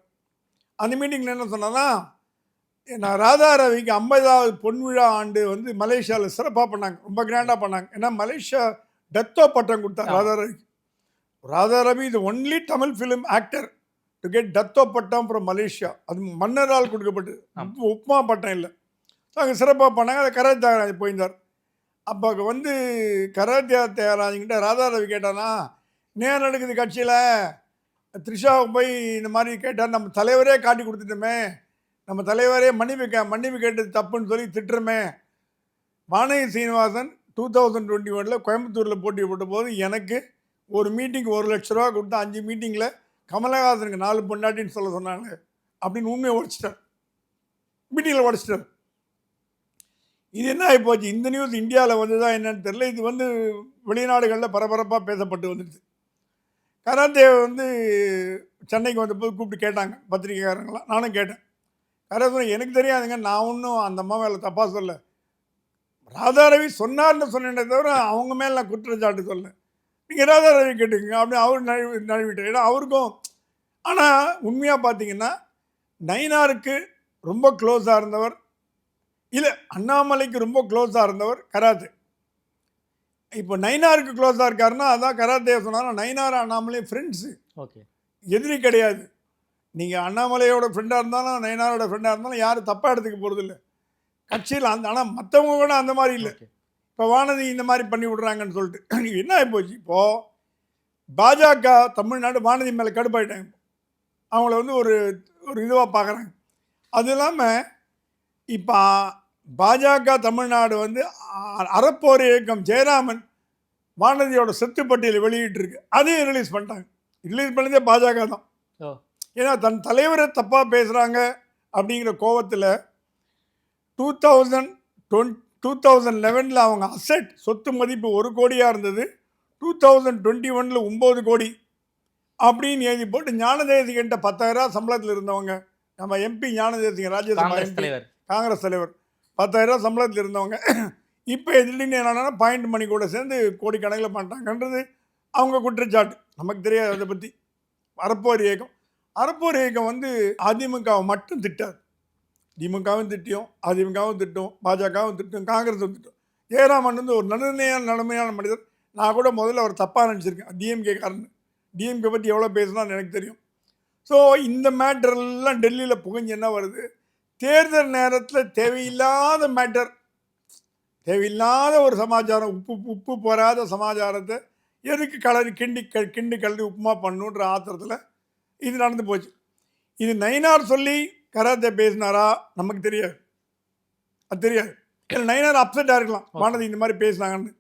அந்த மீட்டிங்கில் என்ன சொன்னான்னா, நான் ராதா ரவிக்கு 50வது பொன்விழா ஆண்டு வந்து மலேசியாவில் சிறப்பாக பண்ணாங்க, ரொம்ப கிராண்டாக பண்ணாங்க. ஏன்னா மலேசியா டெத்தோ பட்டம் கொடுத்தாங்க ராதா ரவிக்கு. ராதா ரவி இது only Tamil film actor to get Datuk பட்டம் ஃப்ரம் மலேசியா. அது மன்னரால் கொடுக்கப்பட்டது, உப்மா பட்டம் இல்லை. ஸோ அங்கே சிறப்பாக பண்ணாங்க. அதை கராத்தே தியாகராஜன் போயிருந்தார். அப்போ வந்து கராத்தே தியாகராஜன்கிட்ட ராதா ரவி கேட்டானா, நேரம் நடக்குது கட்சியில், த்ரிஷாவை போய் இந்த மாதிரி கேட்டால் நம்ம தலைவரே காட்டி கொடுத்துட்டோமே, நம்ம தலைவரே மன்னிப்பு கேட்டது தப்புன்னு சொல்லி திட்டுறமே. வானதி சீனிவாசன் 2021 கோயம்புத்தூரில் போட்டி போட்ட போது எனக்கு ஒரு மீட்டிங்கு 1 லட்ச ரூபா கொடுத்து 5 மீட்டிங்கில் கமலஹாசனுக்கு 4 பொண்டாட்டின்னு சொல்ல சொன்னாங்க அப்படின்னு உண்மையை உடைச்சிட்டார், மீட்டிங்கில் உடைச்சிட்டார். இது என்ன ஆகிப்போச்சு, இந்த நியூஸ் இந்தியாவில் வந்து தான் என்னன்னு தெரியல. இது வந்து வெளிநாடுகளில் பரபரப்பாக பேசப்பட்டு வந்துடுது. கராத்தே வந்து சென்னைக்கு வந்தபோது கூப்பிட்டு கேட்டாங்க பத்திரிகைக்காரங்களாம், நானும் கேட்டேன். கராத்தே எனக்கு தெரியாதுங்க, நான் ஒன்றும் அந்த அம்மா மேலே தப்பாக சொல்ல, ராதா ரவி சொன்னார்னு சொன்னேனே தவிர அவங்க மேலே நான் குற்றச்சாட்டு சொல்ல, நீங்கள் ராதா ரவி கேட்டுக்கங்க அப்படின்னு அவர் நழுவிட்டார். ஏன்னா அவருக்கும். ஆனால் உண்மையாக பார்த்தீங்கன்னா நயினாருக்கு ரொம்ப க்ளோஸாக இருந்தவர் இல்லை, அண்ணாமலைக்கு ரொம்ப க்ளோஸாக இருந்தவர் கராத்தே. இப்போ நயினாருக்கு க்ளோஸாக இருக்காருன்னா அதான் கராத்தே சொன்னாலும் நயினார் அண்ணாமலை ஃப்ரெண்ட்ஸு, ஓகே, எதிரி கிடையாது. நீங்கள் அண்ணாமலையோட ஃப்ரெண்டாக இருந்தாலும் நயினாரோட ஃப்ரெண்டாக இருந்தாலும் யாரும் தப்பாக எடுத்துக்க போகிறது இல்லை கட்சியில். ஆனால் மற்றவங்க கூட அந்த மாதிரி இல்லை. இப்போ வானதி இந்த மாதிரி பண்ணி விட்றாங்கன்னு சொல்லிட்டு என்ன ஆகிப்போச்சு, இப்போது பாஜக தமிழ்நாடு வானதி மேலே கடுப்பாயிட்டாங்க. அவங்கள வந்து ஒரு இதுவாக பார்க்குறாங்க. அது இல்லாமல் இப்போ பாஜக தமிழ்நாடு வந்து அறப்போர் இயக்கம் ஜெயராமன் வானதியோட சொத்து பட்டியலை வெளியிட்டிருக்கு, அதையும் ரிலீஸ் பண்ணிட்டாங்க. ரிலீஸ் பண்ணதே பாஜக தான். ஏன்னா தன் தலைவரை தப்பாக பேசுகிறாங்க அப்படிங்கிற கோபத்தில் 2011 அவங்க அசெட் சொத்து மதிப்பு 1 கோடியாக இருந்தது, 2021 9 கோடி அப்படின்னு எழுதி போட்டு ஞானதேசிகன்ட்ட 10,000 சம்பளத்தில் இருந்தவங்க, நம்ம எம்பி ஞானதேசிகன் ராஜ்யசபா எம்பி காங்கிரஸ் தலைவர் 10,000 சம்பளத்தில் இருந்தவங்க இப்போ திடீர்னு என்னன்னா பாயிண்ட் மணி கூட சேர்ந்து கோடிக்கணக்கில் பண்ணிட்டாங்கன்றது அவங்க குற்றச்சாட்டு. நமக்கு தெரியாது அதை பற்றி. அறப்போர் இயக்கம் வந்து அதிமுகவை மட்டும் திட்டாது, திமுகவும் திட்டியும், அதிமுகவும் திட்டும், பாஜகவும் திட்டும், காங்கிரஸும் திட்டும். ஜெயராமன் வந்து ஒரு நடுமையான மனிதர். நான் கூட முதல்ல அவர் தப்பாக நினச்சிருக்கேன், டிஎம்கே காரன். டிஎம்கே பற்றி எவ்வளோ பேசலாம்னு எனக்கு தெரியும். ஸோ இந்த மேட்டர்லாம் டெல்லியில் புகஞ்சு என்ன வருது, தேர்தல் நேரத்தில் தேவையில்லாத மேட்டர், தேவையில்லாத ஒரு சமாச்சாரம், உப்பு போகாத சமாச்சாரத்தை எதுக்கு கிண்டி கலரி உப்புமா பண்ணுன்ற ஆத்திரத்தில் இது நடந்து போச்சு. இது நயினார் சொல்லி கராத்தே பேசினாரா நமக்கு தெரியாது, அது தெரியாது. ஏன்னா நயினார் அப்செட்டாக இருக்கலாம், வானதி இந்த மாதிரி பேசினாங்கன்னு.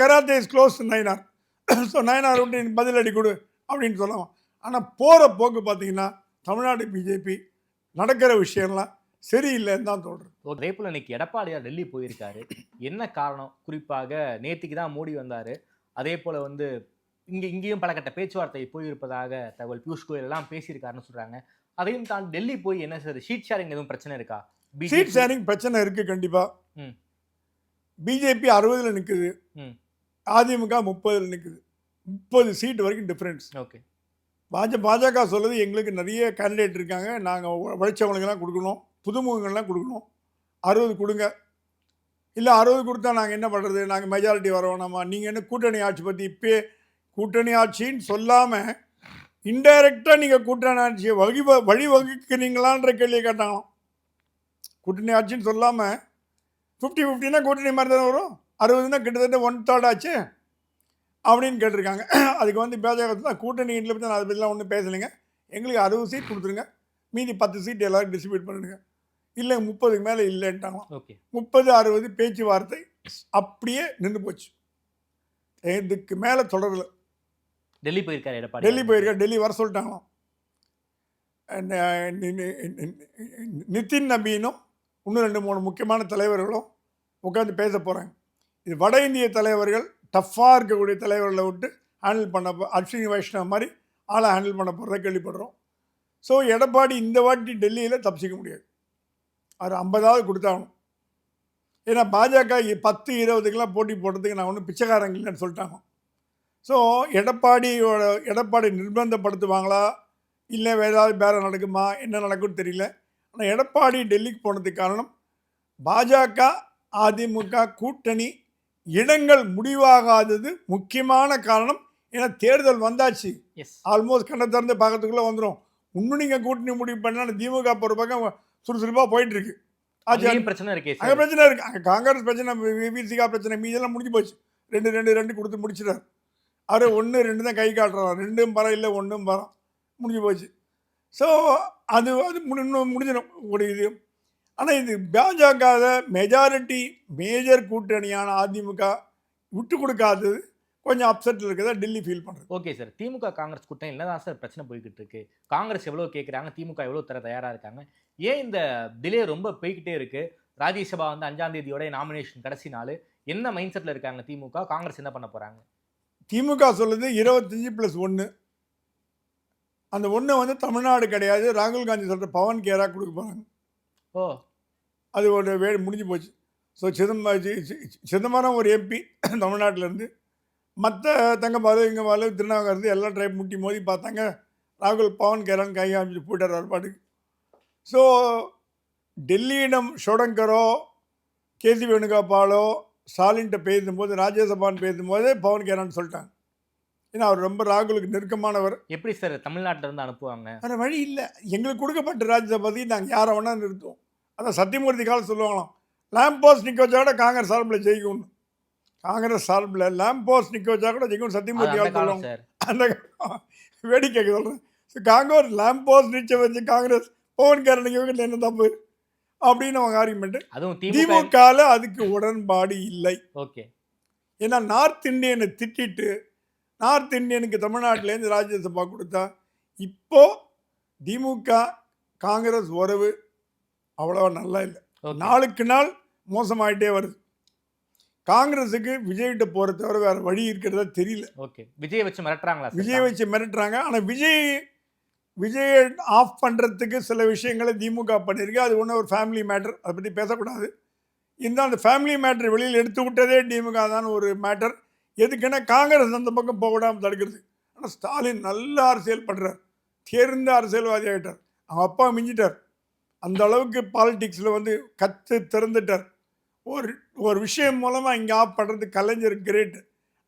Karate is close Nainar, so Nainar விட்டு பதிலடி கொடு அப்படின்னு சொல்லலாம். ஆனால் போகிற போக்கு பார்த்தீங்கன்னா தமிழ்நாடு பிஜேபி நடக்கிற விஷயம்லாம் சரியில்லைன்னு தான் தோன்றுது. அதே போல் இன்னைக்கு எடப்பாடியார் டெல்லி போயிருக்காரு, என்ன காரணம்? குறிப்பாக நேற்றுக்கு தான் மோடி வந்தார், அதே போல் வந்து இங்கேயும் பல கட்ட பேச்சுவார்த்தை போயிருப்பதாக தகவல், பியூஷ் கோயல் எல்லாம் பேசியிருக்காருன்னு சொல்கிறாங்க. அதையும் தான் டெல்லி போய் என்ன சார் ஷீட் ஷேரிங் எதுவும் பிரச்சனை இருக்கா? சீட் ஷேரிங் பிரச்சனை இருக்குது கண்டிப்பாக. பிஜேபி 60ல் நிற்குது, அதிமுக 30ல் நிற்குது, 30 சீட் வரைக்கும் டிஃப்ரென்ஸ். ஓகே, பாஜக சொல்லுது எங்களுக்கு நிறைய கேண்டிடேட் இருக்காங்க, நாங்கள் உழைச்சவங்களுக்கெல்லாம் கொடுக்கணும், புதுமுகங்கள்லாம் கொடுக்கணும், 60 கொடுங்க. இல்லை 60 கொடுத்தா நாங்கள் என்ன பண்ணுறது, நாங்கள் மெஜாரிட்டி வர வேணாமா, நீங்கள் என்ன கூட்டணி ஆட்சி பற்றி இப்போ கூட்டணி ஆட்சின்னு சொல்லாமல் இன்டைரக்டாக நீங்கள் கூட்டணி ஆட்சியை வழிவகுக்கிறீங்களான்ற கேள்வியை கேட்டாங்களாம். கூட்டணி ஆட்சின்னு சொல்லாமல் 50-50னா கூட்டணி மாதிரி தானே வரும், 60னா கிட்டத்தட்ட 1/3 ஆச்சு அப்படின்னு கேட்டிருக்காங்க. அதுக்கு வந்து பாஜக கூட்டணி இதில் பற்றி நான் அதை பற்றிலாம் ஒன்றும் பேசலைங்க, எங்களுக்கு 60 சீட் கொடுத்துருங்க, மீதி 10 சீட் எல்லோரும் டிஸ்ட்ரிபியூட் பண்ணிடுங்க. இல்லை 30க்கு மேலே இல்லைன்ட்டாங்களாம். ஓகே, 30-60 பேச்சுவார்த்தை அப்படியே நின்று போச்சு, இதுக்கு மேலே தொடரல. டெல்லி போயிருக்காரு எடப்பாடி, டெல்லி வர சொல்லிட்டாங்களாம். நிதின் நபீனும் இன்னும் 2-3 முக்கியமான தலைவர்களும் உட்காந்து பேச போகிறாங்க. இது வட இந்திய தலைவர்கள், டஃப்பாக இருக்கக்கூடிய தலைவர்களை விட்டு ஹேண்டில் பண்ண, அஸ்வினி வைஷ்ணவ் மாதிரி ஆளை ஹேண்டில் பண்ண போகிறத கேள்விப்படுறோம். ஸோ எடப்பாடி இந்த வாட்டி டெல்லியில் தப்பிச்சிக்க முடியாது, அவர் 50வது கொடுத்தாகணும். ஏன்னா பாஜக 10-20க்கெலாம் போட்டி போடுறதுக்கு நான் ஒன்றும் பிச்சைக்காரங்க இல்லைன்னு சொல்லிட்டாங்க. ஸோ எடப்பாடி நிர்பந்தப்படுத்துவாங்களா, இல்லை ஏதாவது பேரம் நடக்குமா, என்ன நடக்கும்னு தெரியல. ஆனால் எடப்பாடி டெல்லிக்கு போனதுக்கு காரணம் பாஜக அதிமுக கூட்டணி இடங்கள் முடிவாகாதது முக்கியமான காரணம். ஏன்னா தேர்தல் வந்தாச்சு, ஆல்மோஸ்ட் கண்ணை திறந்து பார்க்கறதுக்குள்ளே வந்துடும். இன்னும் நீங்கள் கூட்டணி முடிவு பண்ணால் திமுக ஒரு பக்கம் சுறுசுறுப்பாக போயிட்டுருக்கு, பிரச்சனை இருக்கு, அங்கே பிரச்சனை இருக்குது, அங்கே காங்கிரஸ் பிரச்சனை, விசிகா பிரச்சனை, மீதெல்லாம் முடிஞ்சு போச்சு. 2 கொடுத்து முடிச்சிட்டார். அவர் 1-2 தான் கை காட்டுறாரு, 2ம் பரம் இல்லை 1ம் பரம், முடிஞ்சு போச்சு. ஸோ அது இன்னும் முடிஞ்சிடும் ஒரு இது. ஆனால் இது பாஜக மெஜாரிட்டி மேஜர் கூட்டணியான அதிமுக விட்டு கொடுக்காதது கொஞ்சம் அப்செட்டில் இருக்கிறதா டெல்லி ஃபீல் பண்ணுறது. ஓகே சார், திமுக காங்கிரஸ் கூட்டணி என்னதான் சார் பிரச்சனை போய்கிட்டு இருக்கு? காங்கிரஸ் எவ்வளோ கேட்குறாங்க, திமுக எவ்வளோ தர தயாராக இருக்காங்க, ஏன் இந்த டிலே ரொம்ப போய்கிட்டே இருக்கு? ராஜ்யசபா வந்து 5ஆம் தேதியோட நாமினேஷன் கடைசி நாள், என்ன மைண்ட் செட்டில் இருக்காங்க திமுக? காங்கிரஸ் என்ன பண்ண போகிறாங்க? திமுக சொல்லுது 25+1, அந்த 1 வந்து தமிழ்நாடு கிடையாது, ராகுல் காந்தி சொல்கிற பவன் கேரா கொடுக்க போகிறாங்க. ஓ, அது ஒரு முடிஞ்சு போச்சு. ஸோ சிதம்பரம் ஒரு எம்பி தமிழ்நாட்டிலேருந்து, மற்ற தங்கபாலு இங்கபாலு திருநாவுக்கரசு எல்லாம் ட்ரைப் முட்டி மோதி பார்த்தாங்க, ராகுல் பவன் கேரான்னு கை காமிச்சு போயிட்டார் ஏற்பாடுக்கு. ஸோ டெல்லியிடம் ஷோடங்கரோ கேசி வேணுகோபாலோ ஸ்டாலின்கிட்ட பேசும்போது, ராஜ்யசபான்னு பேசும்போது பவன் கேரான்னு சொல்லிட்டாங்க. ஏன்னா அவர் ரொம்ப ராகுலுக்கு நெருக்கமானவர். எப்படி சார் தமிழ்நாட்டிலேருந்து அனுப்புவாங்க? வேறு வழி இல்லை, எங்களுக்கு கொடுக்கப்பட்ட ராஜ்யசபாதையும் நாங்கள் யாரை வேணா நிறுத்துவோம். அதான் சத்தியமூர்த்தி காலம் சொல்லுவாங்களாம், லேம்ப் போஸ்ட் நிற்க வச்சா கூட காங்கிரஸ் சார்பில் ஜெயிக்கும்னு. காங்கிரஸ் சார்பில் லேம்ப் போஸ்ட் நிற்க வச்சா கூட ஜெயிக்கும் சத்தியமூர்த்தி காலம் சொல்லுவாங்க. அந்த வேடிக்கை சொல்கிறேன், காங்கிரஸ் லேம்ப் போஸ்ட் நிற்க வச்சு காங்கிரஸ் பவன் கேரன் நிற்க என்ன தப்பு அப்படின்னு அவங்க ஆர்குமெண்ட். அதுவும் திமுகவில் அதுக்கு உடன்பாடு இல்லை. ஓகே, ஏன்னா நார்த் இந்தியனை திட்டிட்டு நார்த் இந்தியனுக்கு தமிழ்நாட்டிலேருந்து ராஜ்யசபா கொடுத்தா இப்போ திமுக காங்கிரஸ் உறவு அவ்வளோ நல்லா இல்லை, நாளுக்கு நாள் மோசமாயிட்டே வருது. காங்கிரஸுக்கு விஜய்கிட்ட போகிற தவிர வேறு வழி இருக்கிறதா தெரியல. ஓகே, விஜய் வச்சு மிரட்டுறாங்களா? விஜய் வச்சு மிரட்டுறாங்க. ஆனால் விஜயை ஆஃப் பண்ணுறதுக்கு சில விஷயங்களை திமுக பண்ணியிருக்கு. அது ஒன்றும் ஒரு ஃபேமிலி மேட்டர், அதை பற்றி பேசக்கூடாது. இருந்தால் அந்த ஃபேமிலி மேட்டர் வெளியில் எடுத்து விட்டதே திமுக தான் ஒரு மேட்டர். எதுக்குன்னா காங்கிரஸ் அந்த பக்கம் போக விடாமல் தடுக்கிறது. ஆனால் ஸ்டாலின் நல்ல அரசியல் பண்ணுறார், தேர்ந்த அரசியல்வாதி ஆகிட்டார். அவங்க அப்பா மிஞ்சிட்டார், அந்த அளவுக்கு பாலிடிக்ஸில் வந்து கற்று திறந்துட்டார். ஒரு விஷயம் மூலமாக இங்கே ஆஃப் பண்ணுறது கலைஞர் கிரேட்.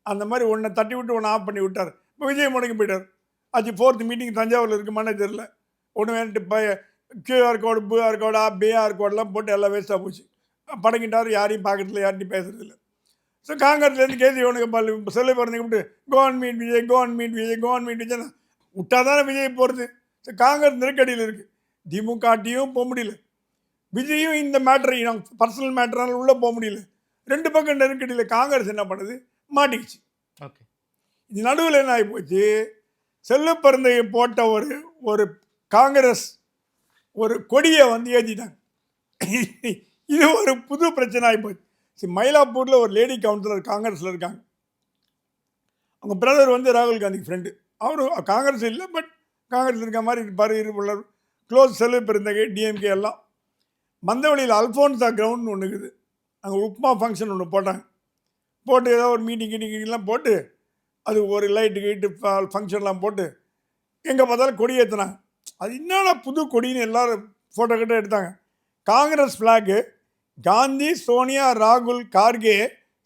அந்த மாதிரி ஒன்றை தட்டி விட்டு ஒன்று ஆஃப் பண்ணி விட்டார். இப்போ விஜய் முடங்கி போயிட்டார். ஆச்சு 4th மீட்டிங் தஞ்சாவூரில் இருக்குமானே தெரில. ஒன்று வேணுட்டு இப்போ QR கோடு QR கோடா பிஆர் கோடெலாம் போட்டு எல்லாம் வேஸ்ட்டாக போச்சு. படங்கிட்டார், யாரையும் பார்க்கறதில்ல, யார்ட்டையும் பேசுறதில்ல. ஸோ காங்கிரஸ்லேருந்து கேசி இவனுக்கு செல்ல பிறந்து கூப்பிட்டு government Vijay government Vijay government Vijay விட்டா தானே விஜய் போகிறது. ஸோ காங்கிரஸ் நெருக்கடியில் இருக்குது. திமுகட்டையும் போக முடியல, விஜயும் இந்த மேட்ரை பர்சனல் மேட்டரால் உள்ளே போக முடியல. 2 பக்கம் நெருக்கடியில் காங்கிரஸ் என்ன பண்ணுது, மாட்டிக்கிச்சு. ஓகே. இது நடுவில் என்ன ஆகி போச்சு, செல்லப்பிறந்தையை போட்ட ஒரு காங்கிரஸ் ஒரு கொடியை வந்து ஏற்றிட்டாங்க. இது ஒரு புது பிரச்சனை ஆகி போச்சு. மயிலாப்பூரில் ஒரு லேடி கவுன்சிலர் காங்கிரஸில் இருக்காங்க. அவங்க பிரதர் வந்து ராகுல் காந்தி ஃப்ரெண்டு. அவரும் காங்கிரஸ் இல்லை, பட் காங்கிரஸ் இருக்க மாதிரி இருப்பார். இருப்பார் க்ளோஸ். செல்வ பெருந்தகை டிஎம்கே எல்லாம். மந்தவெளியில் அல்ஃபோன்ஸா கிரவுண்ட்னு ஒன்று இருக்குது. அங்கே உப்மா ஃபங்க்ஷன் ஒன்று போட்டாங்க. போட்டு ஏதோ ஒரு மீட்டிங்லாம் போட்டு அது ஒரு லைட்டு ஃபங்க்ஷன்லாம் போட்டு எங்கே பார்த்தாலும் கொடி ஏற்றினாங்க. அது என்னென்ன புது கொடின்னு எல்லோரும் ஃபோட்டோ கிட்ட எடுத்தாங்க. காங்கிரஸ் ஃப்ளாகு, காந்தி, சோனியா, ராகுல், கார்கே,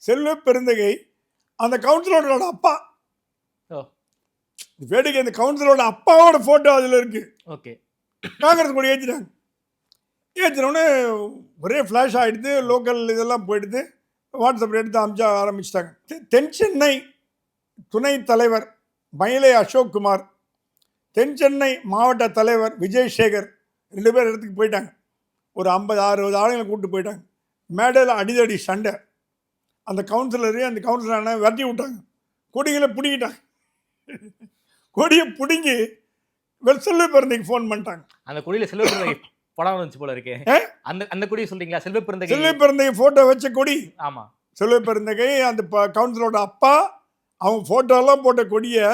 செல்வ பெருந்தகை, அந்த கவுன்சிலரோட அப்பா. வேடிக்கை, அந்த கவுன்சிலரோட அப்பாவோட ஃபோட்டோ அதில் இருக்குது. ஓகே. காங்கிரஸ் கொடி ஏற்றிட்டாங்க. ஏற்றினோடனே ஒரே ஃப்ளாஷ் ஆகிடுது. லோக்கல் இதெல்லாம் போயிடுது. வாட்ஸ்அப்பில் எடுத்து அமிச்சா ஆரம்பிச்சிட்டாங்க. தென் சென்னை துணைத் தலைவர் மயிலை அசோக்குமார், தென் சென்னை மாவட்ட தலைவர் விஜய் சேகர் 2 பேர் இடத்துக்கு போயிட்டாங்க. ஒரு 50-60 ஆளுங்களை கூப்பிட்டு போயிட்டாங்க. மேடையில் அடிதடி சண்டை. அந்த கவுன்சிலரை விரட்டி விட்டாங்க. கொடிகளை பிடிக்கிட்டாங்க. கொடியை பிடுங்கி செல்வ பெருந்தகைக்கு ஃபோன் பண்ணிட்டாங்க. அந்த கொடியில் செல்வ பெருந்தகை படம் வந்துச்சு போல இருக்கே. அந்த கொடியை சொல்றீங்களா? செல்வ பெருந்தகை ஃபோட்டோ வச்ச கொடி. ஆமாம். செல்வ பெருந்தகை அந்த கவுன்சிலரோட அப்பா அவங்க ஃபோட்டோலாம் போட்ட கொடியை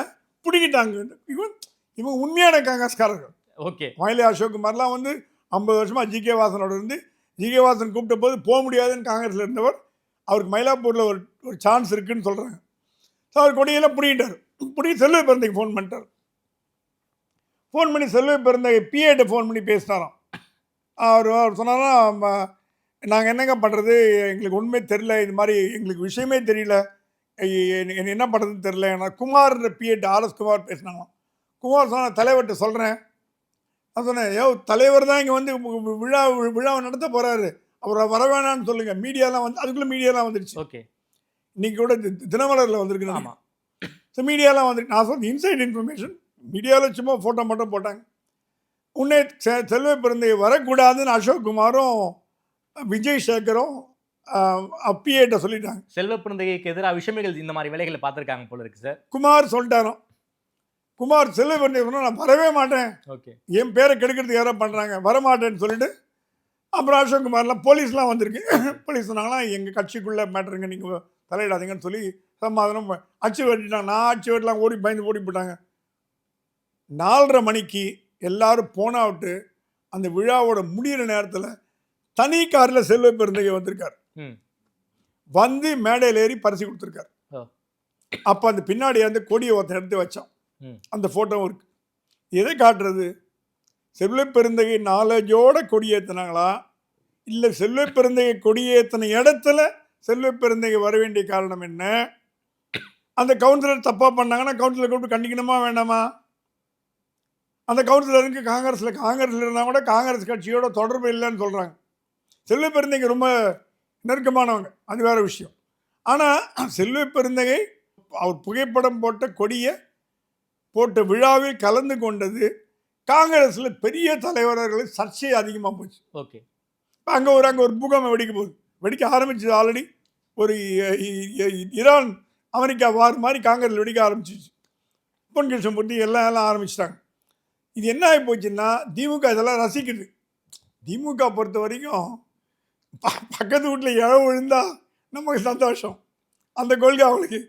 பிடிக்கிட்டாங்க. இவங்க உண்மையான காங்கிரஸ்காரர்கள். ஓகே. மயிலை அசோக்குமார்லாம் வந்து 50 வருஷமாக ஜிகே வாசனோட இருந்து, ஜிகே வாசன் கூப்பிட்ட போது போக முடியாதுன்னு காங்கிரஸில் இருந்தவர். அவருக்கு மயிலாப்பூரில் ஒரு சான்ஸ் இருக்குதுன்னு சொல்கிறாங்க. ஸோ அவர் கொடியெல்லாம் பிடிக்கிட்டார். செல்வ பெருந்தகைக்கு ஃபோன் பண்ணிட்டார். ஃபோன் பண்ணி செல்வ பெருந்தகை பிஏட்ட ஃபோன் பண்ணி பேசினாராம். அவர் சொன்னாராம், நாங்கள் என்னங்க பண்ணுறது, எங்களுக்கு ஒன்றுமே தெரில, இது மாதிரி எங்களுக்கு விஷயமே தெரியல, என்ன பண்ணுறதுன்னு தெரில. நான் குமார் பிஏட்ட RS குமார் பேசினாங்களாம். குமார் சொன்ன தலைவர்கிட்ட சொல்கிறேன். நான் சொன்னேன், தலைவர் தான் இங்கே வந்து விழாவை நடத்த போகிறாரு, அவரை வர வேணான்னு சொல்லுங்கள். மீடியாலாம் வந்து அதுக்குள்ளே மீடியாலாம் வந்துடுச்சு. ஓகே. இன்றைக்கி கூட தினமலரில் வந்திருக்கு. ஆமாம். ஸோ மீடியாலாம் வந்துருக்கு. நான் சொன்னேன் இன்சைட் இன்ஃபர்மேஷன். மீடியாவில் சும்மா ஃபோட்டோ மட்டும் போட்டாங்க. உன்னை செல்வ பெருந்தகை வரக்கூடாதுன்னு அசோக்குமாரும் விஜய் சேகரும் பிஏட்ட சொல்லிட்டாங்க. செல்வ பெருந்தகைக்கு எதிராக விஷமிகள் இந்த மாதிரி வேலைகளை பார்த்துருக்காங்க போல இருக்கு சார். குமார் சொல்லிட்டாராம். குமார் செல்வ பெருந்தகை சொன்னால் நான் வரவே மாட்டேன், ஓகே, என் பேரை கெடுக்கிறதுக்கு யாரோ பண்ணுறாங்க, வரமாட்டேன்னு சொல்லிட்டு அப்புறம் அசோக்குமார்லாம் போலீஸ்லாம் வந்திருக்கு. போலீஸ் சொன்னாங்களாம் எங்கள் கட்சிக்குள்ளே மேட்டருங்க, நீங்கள் தலையிடாதீங்கன்னு சொல்லி சமாதானம் அச்சு வெட்டிட்டாங்க. நான் அச்சு வெட்டலாம் பயந்து ஓடி போட்டாங்க. 4:30 மணிக்கு எல்லாரும் போனாவிட்டு அந்த விழாவோட முடிகிற நேரத்தில் தனி காரில் செல்வ பெருந்தகை வந்திருக்கார். வந்து மேடையில் ஏறி பரிசு கொடுத்துருக்கார். அப்போ அந்த பின்னாடி அந்த கொடியை ஒருத்தர் எடுத்து வச்சான். அந்த ஃபோட்டோவும் இருக்கு. எதை காட்டுறது? செல்வ பெருந்தகை நாலேஜோட கொடியேற்றினாங்களா, இல்லை செல்வ பெருந்தகை கொடியேற்றின இடத்துல செல்வ பெருந்தகை வர வேண்டிய காரணம் என்ன? அந்த கவுன்சிலர் தப்பாக பண்ணாங்கன்னா கவுன்சிலர் கூப்பிட்டு கண்டிக்கணுமா வேண்டாமா? அந்த கவுன்சிலருக்கு காங்கிரஸில் இருந்தால் கூட காங்கிரஸ் கட்சியோட தொடர்பு இல்லைன்னு சொல்கிறாங்க. செல்வ பெருந்தகை ரொம்ப நெருக்கமானவங்க, அது வேறு விஷயம். ஆனால் செல்வ பெருந்தகை அவர் புகைப்படம் போட்ட கொடியை போட்ட விழாவில் கலந்து கொண்டது காங்கிரஸில் பெரிய தலைவர்கள் சர்ச்சை அதிகமாக போச்சு. ஓகே. அங்கே ஒரு பூகம்பம் வெடிக்க ஆரம்பிச்சது. ஆல்ரெடி ஒரு ஈரான் அமெரிக்கா வார் மாதிரி காங்கிரஸ் வெடிக்க ஆரம்பிச்சிச்சு. பொன்கிருஷ்ணன் போட்டி எல்லாம் ஆரம்பிச்சிட்டாங்க. இது என்ன ஆகி போச்சுன்னா திமுக இதெல்லாம் ரசிக்குது. திமுக பொறுத்த வரைக்கும் பக்கத்து வீட்டில் இழவு விழுந்தால் நமக்கு சந்தோஷம். அந்த கொள்கை அவங்களுக்கு.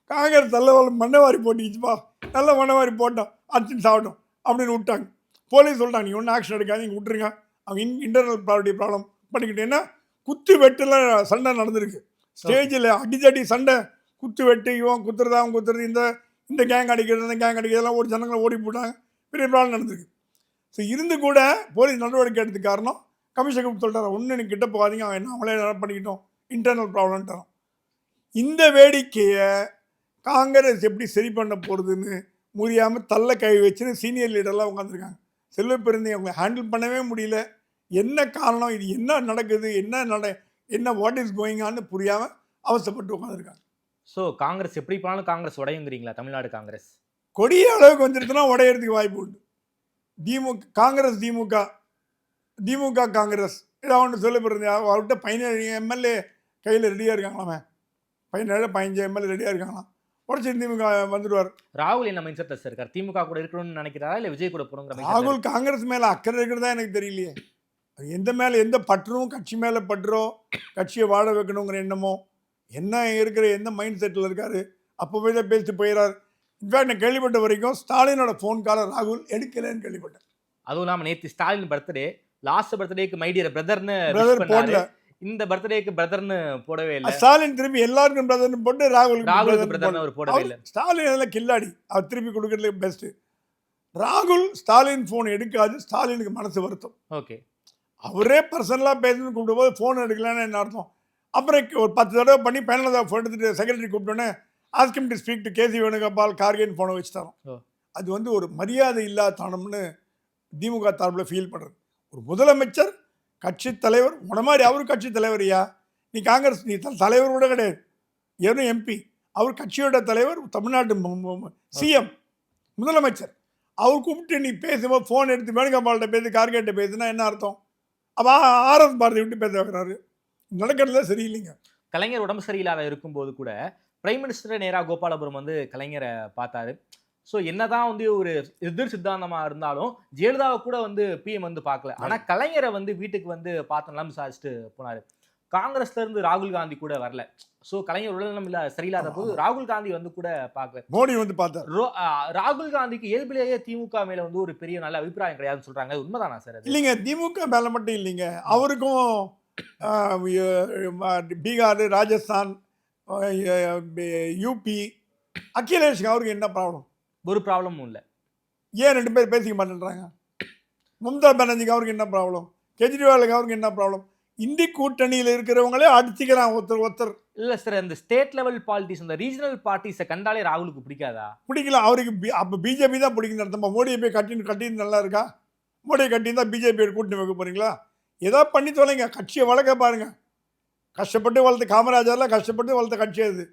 காங்கிரஸ் நல்ல மண்ணவாரி போட்டிச்சுப்பா, நல்ல மண்ணவாரி போட்டோம், அடிச்சுன்னு சாப்பிட்டோம் அப்படின்னு விட்டாங்க. போலீஸ் சொல்லிட்டாங்க, நீங்கள் ஒன்றும் ஆக்ஷன் எடுக்காதீங்க, விட்டுருங்க. அவங்க இன்டர்னல் ப்ராப்ளம் பண்ணிக்கிட்டேன்னா குத்து வெட்டுலாம் சண்டை நடந்திருக்கு. ஸ்டேஜில் அடித்தடி சண்டை, குத்து வெட்டு, இவன் குத்துறது அவன் குத்துறது, இந்த கேங் அடிக்கிறது அந்த கேங் அடிக்கிறதெல்லாம் ஒரு ஜனங்களை ஓடி போட்டாங்க. பெரிய ப்ராப்ளம் நடந்திருக்கு. ஸோ இருந்து கூட போலீஸ் நடவடிக்கை எடுத்து காரணம் கமிஷன் கூப்பிட்டு சொல்லிட்டாரு, ஒன்று எனக்கு கிட்ட போகாதீங்க, அவன் நம்மளே பண்ணிக்கிட்டோம், இன்டர்னல் ப்ராப்ளம்ட்டாரோம். இந்த வேடிக்கையை காங்கிரஸ் எப்படி சரி பண்ண போகிறதுன்னு முடியாமல் தள்ள கை வச்சுன்னு சீனியர் லீடர்லாம் உட்காந்துருக்காங்க. செல்வ பெருந்தை அவங்களை ஹேண்டில் பண்ணவே முடியல. என்ன காரணம், இது என்ன நடக்குது, என்ன வாட் இஸ் கோயிங் ஆன்னு புரியாமல் அவசப்பட்டு உட்காந்துருக்காங்க. ஸோ காங்கிரஸ் எப்படி போனாலும் காங்கிரஸ் உடையுங்கிறீங்களா? தமிழ்நாடு காங்கிரஸ் கொடிய அளவுக்கு வந்துடுச்சுன்னா உடையிறதுக்கு வாய்ப்பு உண்டு. காங்கிரஸ் திமுக காங்கிரஸ் ஏதாவது ஒன்று சொல்ல போகிறது. அவர்கிட்ட 17 எம்எல்ஏ கையில் ரெடியாக இருக்காங்களாமே. 15 எம்எல்ஏ ரெடியாக இருக்காங்களாம். உடச்சி திமுக வந்துடுவார். ராகுல் என்ன மைண்ட் செட் இருக்கார்? திமுக கூட இருக்கணும்னு நினைக்கிறாரா இல்லை விஜய் கூட போகணுங்கிற? ராகுல் காங்கிரஸ் மேலே அக்கறை இருக்கிறதா எனக்கு தெரியலையே. எந்த பற்றும், கட்சி மேலே பற்றோ, கட்சியை வாழ வைக்கணுங்கிற எண்ணமோ, என்ன இருக்கிற எந்த மைண்ட் செட்டில் இருக்காரு, அப்போ போய் தான் பேசிட்டு போயிடார். இன்ஃபேக்ட் நான் கேள்விப்பட்ட வரைக்கும் ஸ்டாலினோட ஃபோன் காலை ராகுல் எடுக்கலன்னு கேள்விப்பட்டேன். அதுவும் இல்லாமல் நேற்று ஸ்டாலின் பர்த்டே, லாஸ்ட் பர்த்டேக்கு மைடியர் பிரதர்னு போடல, இந்த பர்த்டேக்கு பிரதர்னு போடவே இல்லை. ஸ்டாலின் திருப்பி எல்லாருக்கும் பிரதர்னு போட்டு ராகுலுக்கு பிரதர்னு அவர் போடவே இல்லை. ஸ்டாலின் அதெல்லாம் கில்லாடி, அவர் திருப்பி கொடுக்கறதுல பெஸ்ட்டு. ராகுல் ஸ்டாலின் ஃபோன் எடுக்காது. ஸ்டாலினுக்கு மனசு வருத்தம். ஓகே, அவரே பர்சனலாக பேசணும்னு கூப்பிடும்போது ஃபோன் எடுக்கலான்னு என்ன அர்த்தம்? அப்புறம் ஒரு 10 தடவை பண்ணி பயனில் ஃபோன் எடுத்துட்டு செக்ரட்டரி கூப்பிட்டோன்னே asking to speak to KC Venugopal கார்கேன்னு ஃபோனை வச்சு தரோம். அது வந்து ஒரு மரியாதை இல்லாத தானம்னு திமுக தரப்பில் ஃபீல் பண்ணுறது. ஒரு முதலமைச்சர், கட்சி தலைவர், உன மாதிரி அவரு கட்சி தலைவரையா? நீ காங்கிரஸ், நீ தலைவர் கூட கிடையாது, ஏனும் எம்பி. அவர் கட்சியோட தலைவர், தமிழ்நாட்டு சிஎம், முதலமைச்சர். அவர் கூப்பிட்டு நீ பேசும்போது ஃபோன் எடுத்து வேணுகோபால்கிட்ட பேசு, கார்கேட்ட பேசுனா என்ன அர்த்தம்? அப்போ ஆர்எஸ் பாரதி விட்டு பேச வைக்கிறாரு. நடக்கிறதுல சரியில்லைங்க. கலைஞர் உடம்பு சரியில்லாத இருக்கும்போது கூட பிரைம் மினிஸ்டரை நேராக கோபாலபுரம் வந்து கலைஞரை பார்த்தாரு. ஸோ என்னதான் வந்து ஒரு எதிர் சித்தாந்தமாக இருந்தாலும் ஜெயலலிதாவை கூட வந்து பிஎம் வந்து பார்க்கல. ஆனால் கலைஞரை வந்து வீட்டுக்கு வந்து பார்த்தோம்லாம் விசாரிச்சுட்டு போனார். காங்கிரஸ்ல இருந்து ராகுல் காந்தி கூட வரல. ஸோ கலைஞர் உடல்நலம் சரியில்லாத போது ராகுல் காந்தி வந்து கூட பார்க்கல. மோடி வந்து பார்த்தார். ராகுல் காந்திக்கு இயல்பிலேயே திமுக மேல வந்து ஒரு பெரிய நல்ல அபிப்பிராயம் கிடையாதுன்னு சொல்றாங்க. உண்மைதானா சார்? இல்லைங்க, திமுக மேல மட்டும் இல்லைங்க, அவருக்கும் பீகார், ராஜஸ்தான், யூபி, அகிலேஷ் அவருக்கு என்ன ப்ராப்ளம்? ஒரு ப்ராப்ளமும் இல்லை. ஏன் 2 பேர் பேசிக்க மாட்டேன்றாங்க? மம்தா பானர்ஜிக்கு அவருக்கு என்ன ப்ராப்ளம்? கெஜ்ரிவாலுக்கு அவருக்கு என்ன ப்ராப்ளம்? இந்தி கூட்டணியில் இருக்கிறவங்களே அடிச்சுக்கிறான் ஒருத்தர். இல்லை சார், அந்த ஸ்டேட் லெவல் பாலிட்டிக்ஸ், அந்த ரீஜனல் பார்ட்டிஸை கண்டாலே ராகுலுக்கு பிடிக்காதா? பிடிக்கலாம் அவருக்கு. அப்போ பிஜேபி தான் பிடிக்கணும் அர்த்தமா? மோடியை போய் கட்டின்னு நல்லா இருக்கா? மோடியை கட்டின்னு தான் பிஜேபி கூட்டணி வைக்க போகிறீங்களா? ஏதோ பண்ணி தொலைங்க, கட்சியை வளர்க்க பாருங்க. கஷ்டப்பட்டு வளர்த்த காமராஜர்லாம் கஷ்டப்பட்டு வளர்த்த கட்சி அது.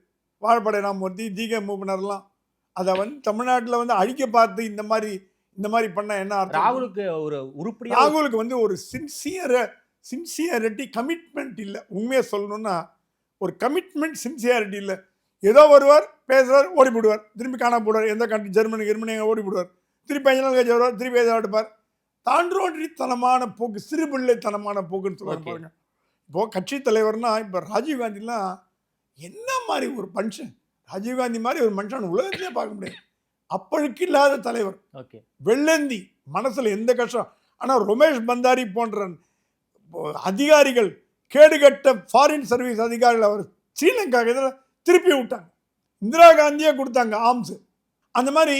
வாழப்படை ராமமூர்த்தி, ஜிகே மூப்பனர்லாம் அதை வந்து தமிழ்நாட்டில் வந்து அழிக்க பார்த்து இந்த மாதிரி பண்ண என்ன அர்த்தம்? ராகுலுக்கு ஒரு உருப்படி, ராகுலுக்கு வந்து ஒரு சின்சியரிட்டி, கமிட்மெண்ட் இல்லை. உண்மையாக சொல்லணும்னா ஒரு கமிட்மெண்ட், சின்சியாரிட்டி இல்லை. ஏதோ வருவார், பேசுவார், ஓடி போடுவார், திரும்பி காணா போடுவார். எந்த கண்ட்ரி, ஜெர்மனி ஓடி போடுவார், திருப்பி 5 நாள் கழிச்சு வருவார், திருப்பி எதாவது எடுப்பார். தாண்டோன்றித்தனமான போக்கு, சிறுபிள்ளைத்தனமான போக்குன்னு சொல்லுவாங்க பாருங்க. இப்போது கட்சி தலைவர்னா இப்போ ராஜீவ்காந்திலாம் என்ன மாதிரி ஒரு மனுஷன்? ராஜீவ்காந்தி மாதிரி ஒரு மனுஷன் உலகத்திலே பார்க்க முடியாது. அப்பழுக்கு இல்லாத தலைவர். ஓகே, வெள்ளந்தி, மனசில் எந்த கஷ்டம். ஆனால் ரமேஷ் பந்தாரி போன்ற அதிகாரிகள், கேடுகட்ட ஃபாரின் சர்வீஸ் அதிகாரிகள் அவர் ஸ்ரீலங்கா இதில் திருப்பி விட்டாங்க. இந்திரா காந்தியே கொடுத்தாங்க ஆர்ம்ஸு. அந்த மாதிரி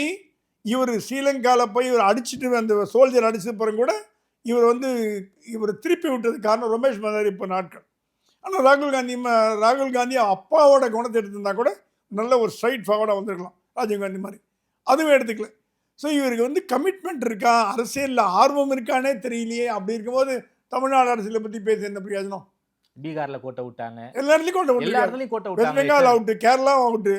இவர் ஸ்ரீலங்காவில் போய் இவர் அடிச்சுட்டு, அந்த சோல்ஜர் அடிச்சது பிறகு கூட இவர் திருப்பி விட்டது காரணம் ரமேஷ் பந்தாரி இப்போ நாட்கள். ஆனால் ராகுல் காந்தி அப்பாவோட குணத்தை எடுத்திருந்தா கூட நல்ல ஒரு ஸ்ட்ரைட் ஃபார்வர்டாக வந்துருக்கலாம் ராஜீவ்காந்தி மாதிரி. அதுவும் எடுத்துக்கல. ஸோ இவருக்கு வந்து கமிட்மெண்ட் இருக்கா, அரசியலில் ஆர்வம் இருக்கானே தெரியலையே. அப்படி இருக்கும்போது தமிழ்நாடு அரசியலை பற்றி பேச என்ன பிரயோஜனம்? பீகாரில் கோட்டை விட்டாங்க, எல்லா இடத்துலையும் கோட்டை விட்டாங்க. வெஸ்ட் பெங்கால் அவுட்டு, கேரளாவும் அவுட்டு.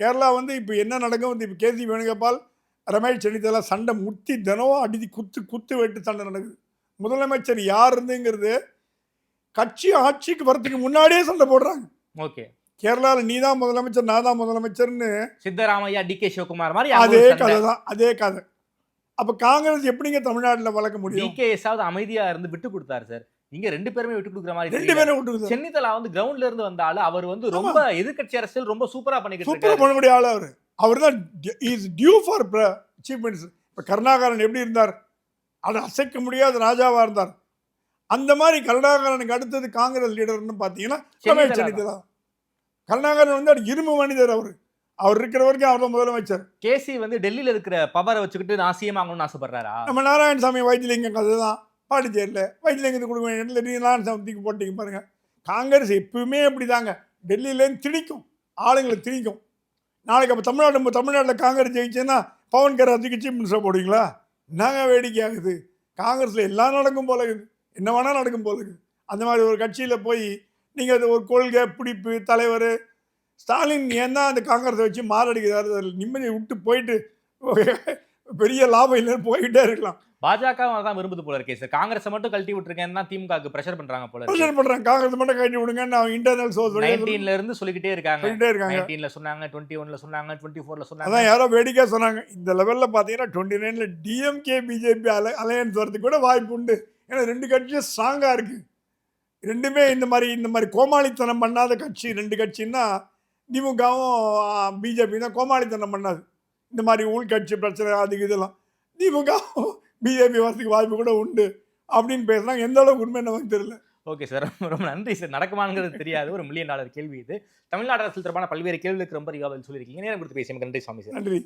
கேரளா வந்து இப்போ என்ன நடக்கும்? இப்போ கேசி வேணுகோபால், ரமேஷ் சென்னிதலா சண்டை முத்தி தினமும் அடித்து குத்து வெட்டு சண்டை நடக்குது. முதலமைச்சர் யார் இருந்துங்கிறது கட்சி ஆட்சிக்கு வரதுக்கு முன்னாடியே சண்டை போடுறாங்க. ஓகே, கேரளாவில் நீ தான் முதலமைச்சர், நான் தான் முதலமைச்சர்னு சித்தராமையா, டிகே சிவகுமார் மாதிரி அதே கதை. அப்போ காங்கிரஸ் எப்படிங்க தமிழ்நாட்டில் வளர்க்க முடியும்? டிகேஎஸ்ஸாவது அமைதியாக இருந்து விட்டு கொடுத்தாரு சார். இங்க 2 பேருமே விட்டு கொடுக்குற மாதிரி. 2 பேரும் விட்டு கொடுத்தாரு. சென்னிதலா வந்து கிரவுண்ட்ல இருந்து வந்தாலும் அவர் வந்து ரொம்ப எதிர்க்கட்சி அரசியல் ரொம்ப சூப்பரா பண்ணிக்கிட்டு இருக்காரு. சூப்பரா பண்ணக்கூடிய ஆள் அவர் தான் is due for chief minister. இப்போ கருணாகரன் எப்படி இருந்தார்? அதை அசைக்க முடியாத ராஜாவாக இருந்தார். அந்த மாதிரி கருணாகரனுக்கு அடுத்தது காங்கிரஸ் லீடர்னு பார்த்தீங்கன்னா ரமேஷ் சென்னிதலா. கருணாகரன் வந்து இரும்பு மனிதர். அவர் இருக்கிற வரைக்கும் அவர் தான் முதலமைச்சர். கேசி வந்து டெல்லியில் இருக்கிற பவரை வச்சுக்கிட்டு நான் சிஎம் ஆகணும்னு ஆசைப்படுறாரா? நம்ம நாராயணசாமி வைத்திலிங்கம் கதை தான். பாண்டிச்சேரியில் வைத்திலிங்கத்துக்கு கொடுக்க வேண்டிய நாராயணசாமி போட்டிங்க பாருங்க. காங்கிரஸ் எப்பவுமே அப்படி தாங்க, டெல்லியிலேருந்து திணிக்கும், ஆளுங்களை திணிக்கும். நாளைக்கு அப்போ தமிழ்நாட்டில் காங்கிரஸ் ஜெயிச்சுன்னா பவன் கராஜிக்கு சீஃப் மினிஸ்டர் போடுவீங்களா? என்னங்க வேடிக்கை ஆகுது? காங்கிரஸில் எல்லாம் நடக்கும் போல இருக்குது, என்ன வேணால் நடக்கும் போல இருக்குது. அந்த மாதிரி ஒரு கட்சியில் போய் நீங்கள் அது ஒரு கொள்கை பிடிப்பு தலைவர் ஸ்டாலின் ஏன் தான் அந்த காங்கிரஸை வச்சு மாரடிக்கிறாரு? அதில் நிம்மதியை விட்டு போயிட்டு பெரிய லாபம் இல்லைன்னு போய்கிட்டே இருக்கலாம். பாஜக தான் விரும்புது போல இருக்கே சார். காங்கிரஸை மட்டும் கழட்டி விட்டுருக்கேன்னு தான் திமுகவுக்கு பிரஷர் பண்றாங்க போல இருக்கு. ப்ரெஷர் பண்ணுறாங்க, காங்கிரஸ் மட்டும் கழட்டி விடுங்கன்னு அவங்க இன்டர்னல் சோர்ஸ் 19ல இருந்து சொல்லிக்கிட்டே இருக்காங்க. 19ல சொன்னாங்க, 21ல சொன்னாங்க, 24ல சொன்னாங்க. அதான் யாரோ வேடிக்கையாக சொன்னாங்க. இந்த லெவலில் பார்த்தீங்கன்னா 29ல டிஎம்கே பிஜேபி அலையன்ஸ் வரதுக்கு கூட வாய்ப்பு உண்டு. ஏன்னா 2 கட்சியும் ஸ்ட்ராங்காக இருக்குது. ரெண்டுமே இந்த மாதிரி கோமாளித்தனம் பண்ணாத கட்சி 2 கட்சின்னா திமுகவும் பிஜேபி தான் கோமாளித்தனம் பண்ணாது. இந்த மாதிரி உள்கட்சி பிரச்சனை அதுக்கு இதெல்லாம் திமுகவும் பிஜேபி வரதுக்கு வாய்ப்பு கூட உண்டு அப்படின்னு பேசுகிறாங்க. எந்த அளவுக்கு உண்மை நமக்கு தெரியல. ஓகே சார், ரொம்ப நன்றி சார். நடக்குமாங்கிறது தெரியாது, ஒரு $1 மில்லியன் கேள்வி இது. தமிழ்நாடு அரசியல் தொடர்பான பல்வேறு கேள்விகளுக்கு ரொம்ப பதில் சொல்லியிருக்கீங்க. நேரம் கொடுத்து பேசிய நன்றி சுவாமி சார். நன்றி.